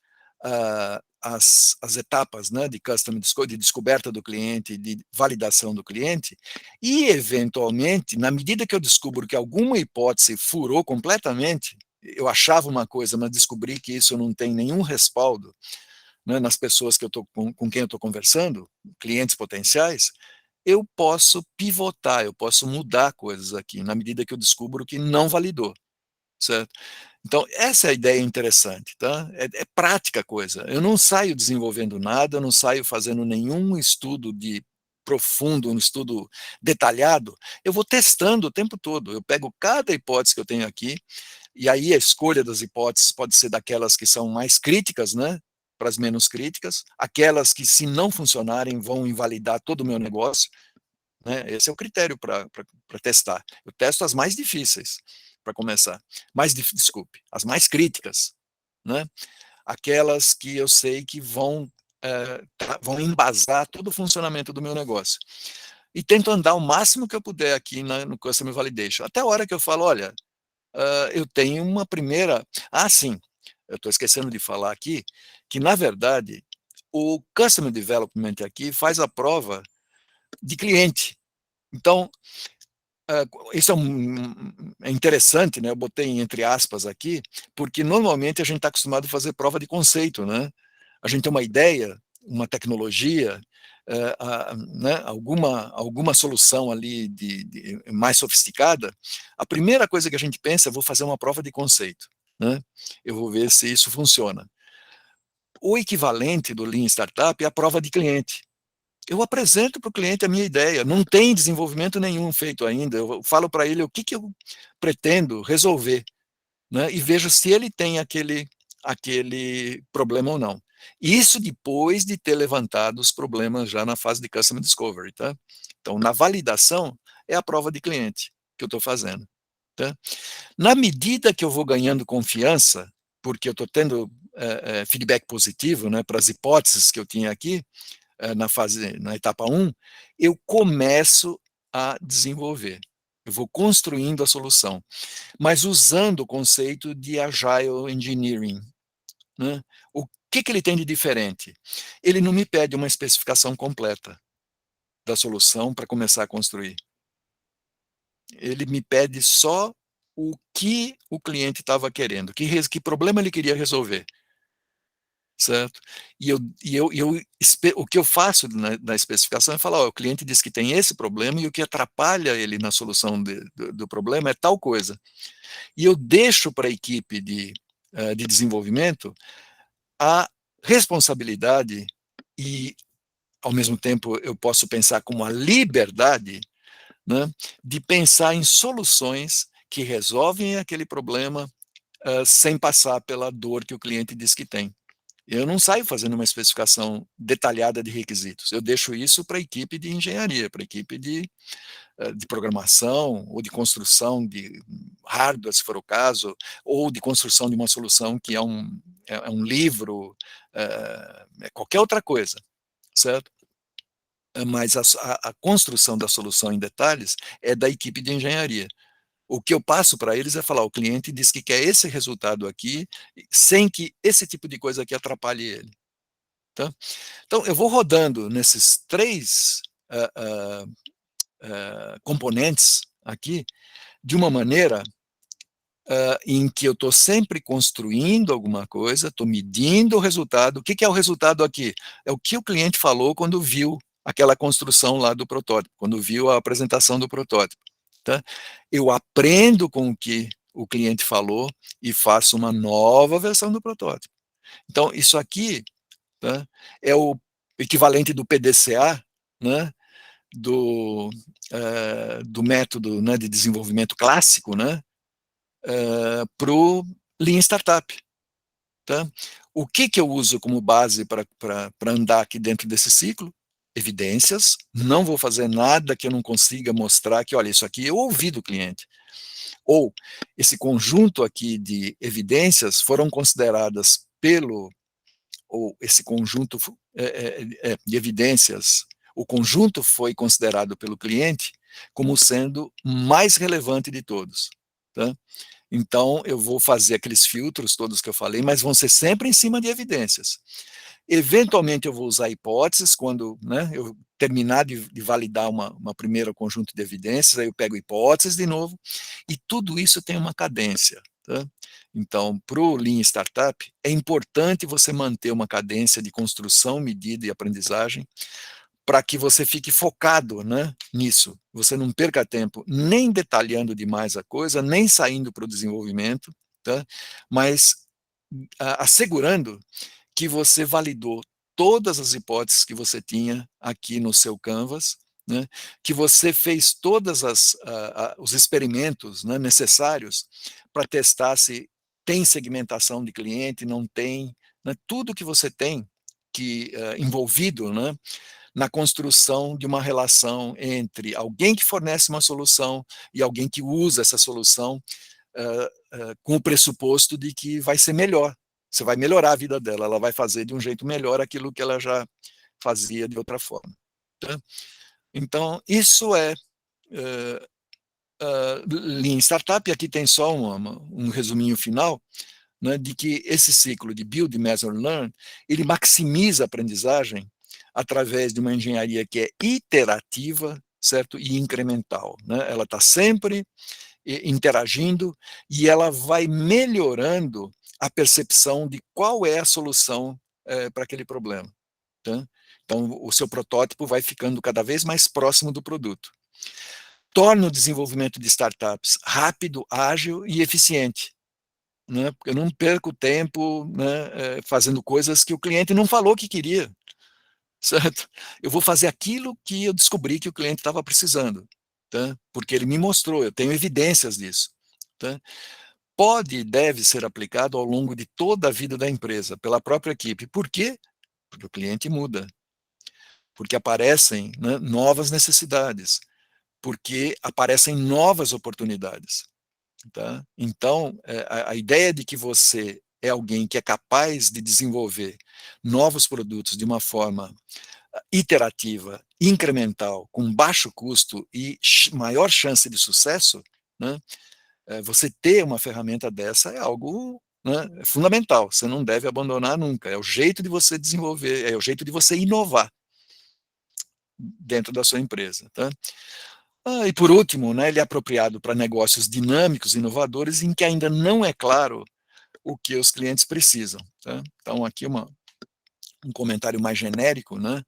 as etapas, né, de de descoberta do cliente, de validação do cliente, e eventualmente, na medida que eu descubro que alguma hipótese furou completamente, eu achava uma coisa, mas descobri que isso não tem nenhum respaldo, né, nas pessoas que eu tô, com quem eu estou conversando, clientes potenciais, eu posso pivotar, eu posso mudar coisas aqui, na medida que eu descubro que não validou, certo? Então, essa é a ideia interessante, tá? É prática a coisa. Eu não saio desenvolvendo nada, eu não saio fazendo nenhum estudo profundo, um estudo detalhado, eu vou testando o tempo todo, eu pego cada hipótese que eu tenho aqui, e aí a escolha das hipóteses pode ser daquelas que são mais críticas, né, para as menos críticas, aquelas que, se não funcionarem, vão invalidar todo o meu negócio, né? Esse é o critério para testar. Eu testo as mais difíceis, para começar. Desculpe, as mais críticas, né? Aquelas que eu sei que vão embasar todo o funcionamento do meu negócio. E tento andar o máximo que eu puder aqui no Customer Validation. Até a hora que eu falo, olha, eu tenho uma primeira... sim, eu estou esquecendo de falar aqui, que, na verdade, o Customer Development aqui faz a prova de cliente. Então, isso é interessante, né? Eu botei entre aspas aqui, porque normalmente a gente está acostumado a fazer prova de conceito, né? A gente tem uma ideia, uma tecnologia, né, alguma solução ali mais sofisticada, a primeira coisa que a gente pensa é: vou fazer uma prova de conceito, né? Eu vou ver se isso funciona. O equivalente do Lean Startup é a prova de cliente. Eu apresento para o cliente a minha ideia, não tem desenvolvimento nenhum feito ainda, eu falo para ele o que eu pretendo resolver, né, e vejo se ele tem aquele problema ou não. Isso depois de ter levantado os problemas já na fase de Customer Discovery, tá? Então, na validação, é a prova de cliente que eu estou fazendo, tá? Na medida que eu vou ganhando confiança, porque eu estou tendo feedback positivo, né, para as hipóteses que eu tinha aqui, na etapa 1, eu começo a desenvolver. Eu vou construindo a solução, mas usando o conceito de Agile Engineering, né? O que ele tem de diferente? Ele não me pede uma especificação completa da solução para começar a construir. Ele me pede só o que o cliente estava querendo, que problema ele queria resolver. Certo? O que eu faço na especificação é falar: o cliente diz que tem esse problema e o que atrapalha ele na solução do problema é tal coisa. E eu deixo para a equipe de desenvolvimento a responsabilidade e, ao mesmo tempo, eu posso pensar como a liberdade, né, de pensar em soluções que resolvem aquele problema sem passar pela dor que o cliente diz que tem. Eu não saio fazendo uma especificação detalhada de requisitos, eu deixo isso para a equipe de engenharia, para a equipe de programação, ou de construção de hardware, se for o caso, ou de construção de uma solução que é um livro, qualquer outra coisa, certo? Mas a construção da solução em detalhes é da equipe de engenharia. O que eu passo para eles é falar, o cliente diz que quer esse resultado aqui, sem que esse tipo de coisa aqui atrapalhe ele. Tá? Então, eu vou rodando nesses 3 componentes aqui, de uma maneira em que eu estou sempre construindo alguma coisa, estou medindo o resultado. O que é o resultado aqui? É o que o cliente falou quando viu aquela construção lá do protótipo, quando viu a apresentação do protótipo. Tá? Eu aprendo com o que o cliente falou e faço uma nova versão do protótipo. Então, isso aqui, tá, é o equivalente do PDCA, né, do método, né, de desenvolvimento clássico, né, para o Lean Startup. Tá? O que eu uso como base para andar aqui dentro desse ciclo? Evidências, não vou fazer nada que eu não consiga mostrar que, olha, isso aqui eu ouvi do cliente. Ou esse conjunto aqui de evidências foram consideradas ou esse conjunto de evidências, o conjunto foi considerado pelo cliente como sendo mais relevante de todos. Tá? Então, eu vou fazer aqueles filtros todos que eu falei, mas vão ser sempre em cima de evidências. Eventualmente, eu vou usar hipóteses, quando, né, eu terminar de validar uma primeira conjunto de evidências, aí eu pego hipóteses de novo, e tudo isso tem uma cadência. Tá? Então, para o Lean Startup, é importante você manter uma cadência de construção, medida e aprendizagem, para que você fique focado, né, nisso. Você não perca tempo nem detalhando demais a coisa, nem saindo para o desenvolvimento, tá? Mas assegurando que você validou todas as hipóteses que você tinha aqui no seu Canvas, né, que você fez todos os experimentos, né, necessários para testar se tem segmentação de cliente, não tem, né, tudo que você tem que envolvido, né, na construção de uma relação entre alguém que fornece uma solução e alguém que usa essa solução com o pressuposto de que vai ser melhor. Você vai melhorar a vida dela, ela vai fazer de um jeito melhor aquilo que ela já fazia de outra forma. Tá? Então, isso é Lean Startup, e aqui tem só um resuminho final, né, de que esse ciclo de Build, Measure, Learn, ele maximiza a aprendizagem através de uma engenharia que é iterativa, certo? E incremental. Né? Ela está sempre interagindo e ela vai melhorando a percepção de qual é a solução para aquele problema. Tá? Então, o seu protótipo vai ficando cada vez mais próximo do produto. Torna o desenvolvimento de startups rápido, ágil e eficiente. Né? Porque eu não perco tempo, né, fazendo coisas que o cliente não falou que queria. Certo? Eu vou fazer aquilo que eu descobri que o cliente estava precisando, tá? Porque ele me mostrou, eu tenho evidências disso. Tá? Pode e deve ser aplicado ao longo de toda a vida da empresa, pela própria equipe. Por quê? Porque o cliente muda. Porque aparecem, né, novas necessidades. Porque aparecem novas oportunidades. Tá? Então, a ideia de que você é alguém que é capaz de desenvolver novos produtos de uma forma iterativa, incremental, com baixo custo e maior chance de sucesso, né, você ter uma ferramenta dessa é algo, né, fundamental, você não deve abandonar nunca, é o jeito de você desenvolver, é o jeito de você inovar dentro da sua empresa. Tá? E por último, né, ele é apropriado para negócios dinâmicos, inovadores, em que ainda não é claro o que os clientes precisam. Tá? Então, aqui um comentário mais genérico, né,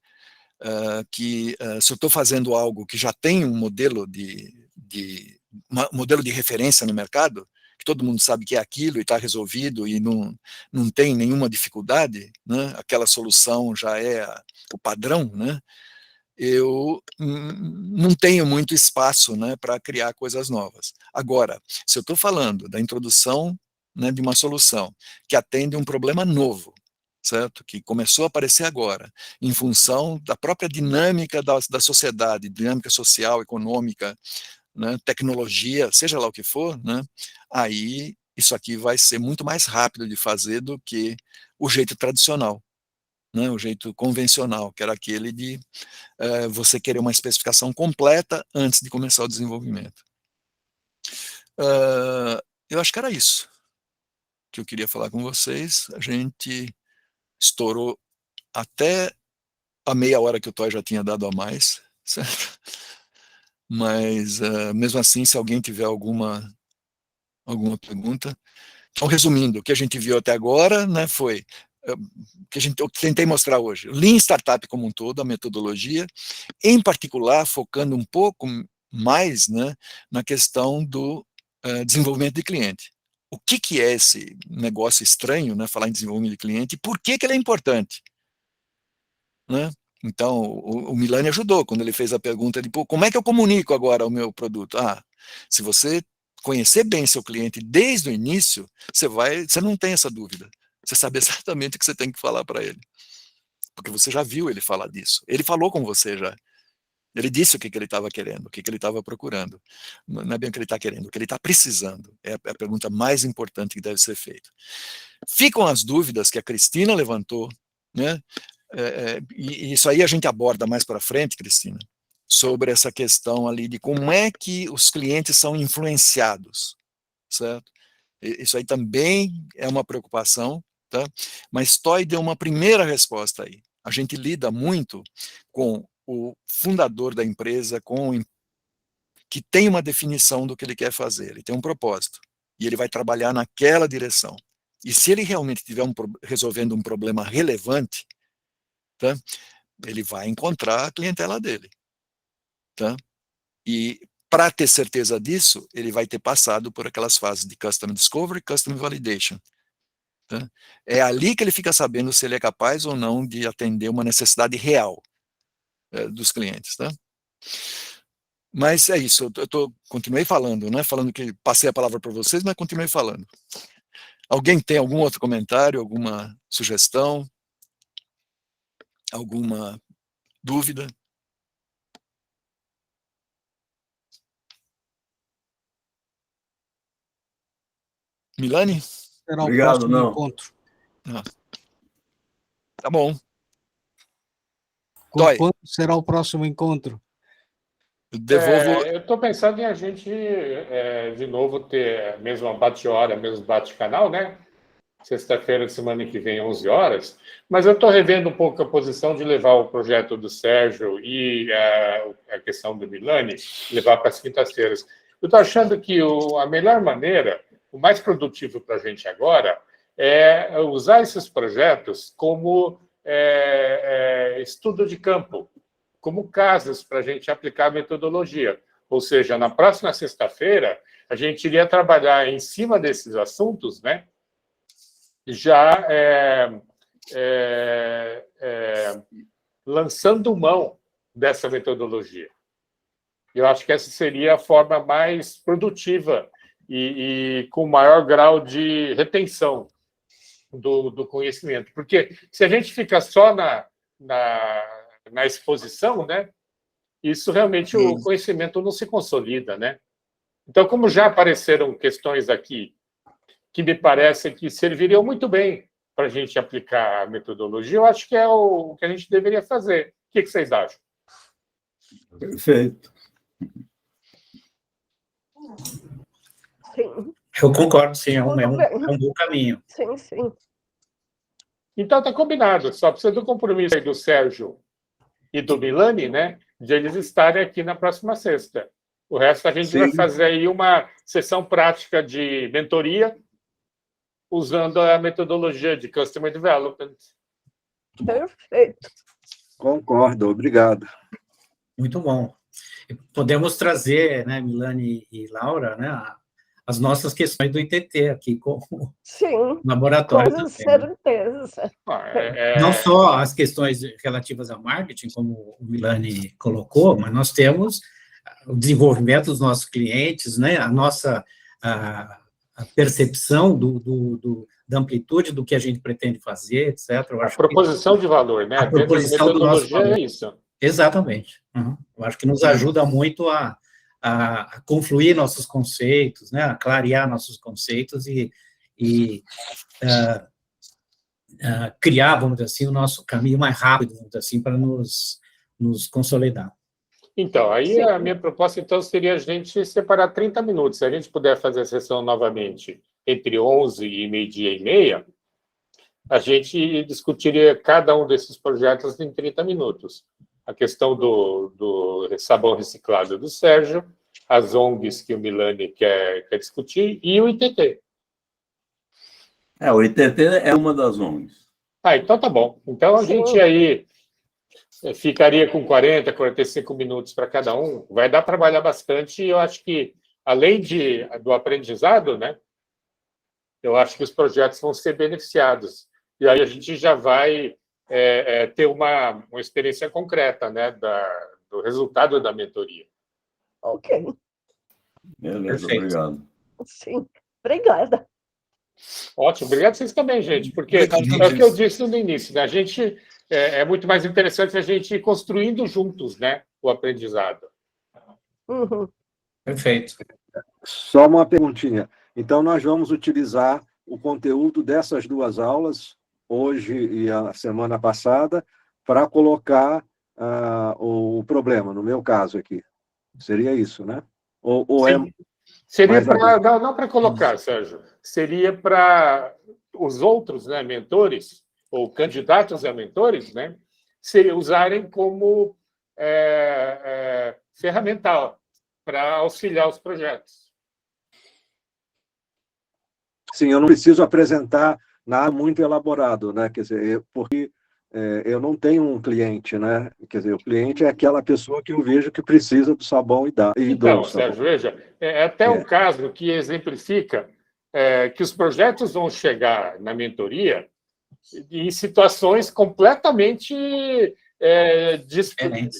que se eu estou fazendo algo que já tem um modelo modelo de referência no mercado, que todo mundo sabe que é aquilo e está resolvido e não tem nenhuma dificuldade, né, aquela solução já é o padrão, né, eu não tenho muito espaço, né, para criar coisas novas. Agora, se eu estou falando da introdução né, de uma solução que atende um problema novo, certo? Que começou a aparecer agora, em função da própria dinâmica da sociedade, dinâmica social, econômica, né, tecnologia, seja lá o que for, né, aí isso aqui vai ser muito mais rápido de fazer do que o jeito tradicional, né, o jeito convencional, que era aquele de você querer uma especificação completa antes de começar o desenvolvimento. Eu acho que era isso que eu queria falar com vocês. A gente estourou até a meia hora que o Toy já tinha dado a mais, certo? Mas, mesmo assim, se alguém tiver alguma pergunta. Então, resumindo, o que a gente viu até agora, né, foi o que eu tentei mostrar hoje. O Lean Startup como um todo, a metodologia, em particular, focando um pouco mais, né, na questão do desenvolvimento de cliente. O que é esse negócio estranho, né, falar em desenvolvimento de cliente, e por que ele é importante? Né? Então, o Milani ajudou, quando ele fez a pergunta de, pô, como é que eu comunico agora o meu produto? Se você conhecer bem seu cliente desde o início, você não tem essa dúvida. Você sabe exatamente o que você tem que falar para ele. Porque você já viu ele falar disso. Ele falou com você já. Ele disse o que ele estava querendo, o que ele estava procurando. Não é bem o que ele está querendo, o que ele está precisando. É a pergunta mais importante que deve ser feita. Ficam as dúvidas que a Cristina levantou, né? E isso aí a gente aborda mais para frente, Cristina, sobre essa questão ali de como é que os clientes são influenciados, certo? Isso aí também é uma preocupação, tá? Mas Toy deu uma primeira resposta aí. A gente lida muito com o fundador da empresa, que tem uma definição do que ele quer fazer, ele tem um propósito, e ele vai trabalhar naquela direção. E se ele realmente estiver resolvendo um problema relevante, tá? Ele vai encontrar a clientela dele. Tá? E para ter certeza disso, ele vai ter passado por aquelas fases de Customer Discovery e Customer Validation. Tá? É ali que ele fica sabendo se ele é capaz ou não de atender uma necessidade real dos clientes. Tá? Mas é isso, continuei falando, né? Falando que passei a palavra para vocês, mas continuei falando. Alguém tem algum outro comentário, alguma sugestão? Alguma dúvida? Milani? Será Obrigado, o próximo não. encontro. Tá bom. Toy. Quando será o próximo encontro? Devolvo. Eu estou pensando em a gente, de novo, ter a mesma bate-hora, mesmo bate-canal, né? Sexta-feira de semana que vem, 11 horas. Mas eu estou revendo um pouco a posição de levar o projeto do Sérgio e a questão do Milani, levar para as quintas-feiras. Eu estou achando que a melhor maneira, o mais produtivo para a gente agora, é usar esses projetos como estudo de campo, como casos para a gente aplicar a metodologia. Ou seja, na próxima sexta-feira, a gente iria trabalhar em cima desses assuntos, né? Já lançando mão dessa metodologia. Eu acho que essa seria a forma mais produtiva e com maior grau de retenção do conhecimento. Porque se a gente fica só na exposição, né, isso realmente o conhecimento não se consolida, né? Então, como já apareceram questões aqui que me parecem que serviriam muito bem para a gente aplicar a metodologia, eu acho que é o que a gente deveria fazer. O que vocês acham? Perfeito. Sim. Eu concordo, sim, é um bom caminho. Sim, sim. Então, está combinado. Só precisa do compromisso aí do Sérgio e do Milani, né, de eles estarem aqui na próxima sexta. O resto a gente vai fazer aí uma sessão prática de mentoria usando a metodologia de Customer Development. Perfeito. Concordo, obrigado. Muito bom. Podemos trazer, né, Milani e Laura, né, as nossas questões do ITT aqui com o laboratório. Com certeza. Não só as questões relativas ao marketing, como o Milani colocou, mas nós temos o desenvolvimento dos nossos clientes, né, percepção da amplitude do que a gente pretende fazer, etc. Eu acho a proposição de valor, né? A proposição do nosso valor. É isso. Exatamente. Eu acho que nos ajuda muito a confluir nossos conceitos, né? A clarear nossos conceitos e criar, vamos dizer assim, o nosso caminho mais rápido, vamos dizer assim, para nos consolidar. Então, aí a minha proposta, então, seria a gente separar 30 minutos. Se a gente puder fazer a sessão novamente entre 11 e meio-dia e meia, a gente discutiria cada um desses projetos em 30 minutos. A questão do sabão reciclado do Sérgio, as ONGs que o Milani quer discutir e o ITT. O ITT é uma das ONGs. Então tá bom. Então a gente aí ficaria com 40, 45 minutos para cada um. Vai dar para trabalhar bastante e eu acho que, além do aprendizado, né, eu acho que os projetos vão ser beneficiados. E aí a gente já vai ter uma experiência concreta, né, do resultado da mentoria. Ok. Beleza, Perfeito. Obrigado. Sim, obrigada. Ótimo, obrigado a vocês também, gente, porque é o que eu disse no início, né? A gente é muito mais interessante a gente ir construindo juntos, né, o aprendizado. Perfeito. Só uma perguntinha. Então, nós vamos utilizar o conteúdo dessas duas aulas, hoje e a semana passada, para colocar o problema, no meu caso aqui. Seria isso, né? Ou seria para não para colocar, Sérgio, seria para os outros, né, mentores ou candidatos a mentores, né, usarem como ferramental para auxiliar os projetos. Sim, eu não preciso apresentar nada muito elaborado, né? Quer dizer, porque eu não tenho um cliente, né? Quer dizer, o cliente é aquela pessoa que eu vejo que precisa do sabão e Então, do Sérgio, veja, até um caso que exemplifica que os projetos vão chegar na mentoria em situações completamente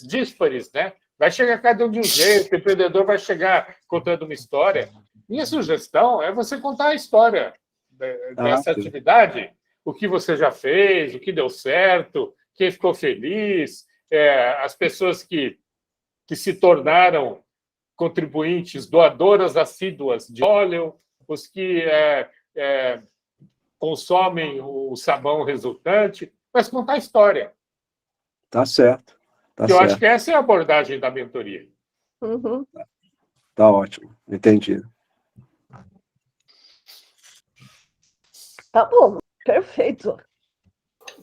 díspares, né? Vai chegar cada um de um jeito, o empreendedor vai chegar contando uma história. Minha sugestão é você contar a história dessa atividade, o que você já fez, o que deu certo, quem ficou feliz, as pessoas que se tornaram contribuintes, doadoras assíduas de óleo, os que consomem o sabão resultante, mas contar a história. Tá certo. Eu acho que essa é a abordagem da mentoria. Tá ótimo, entendi. Tá bom, perfeito.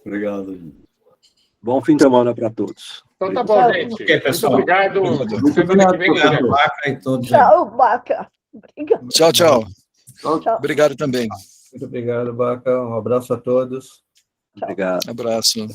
Obrigado. Bom fim de semana para todos. Então tá bom, gente. Ok, pessoal. Muito obrigado. Semana que vem, Obrigado, Baca e todos. Tchau, Baca. Obrigada. Tchau, tchau. Tchau. Obrigado também. Muito obrigado, Baca. Um abraço a todos. Obrigado. Abraço.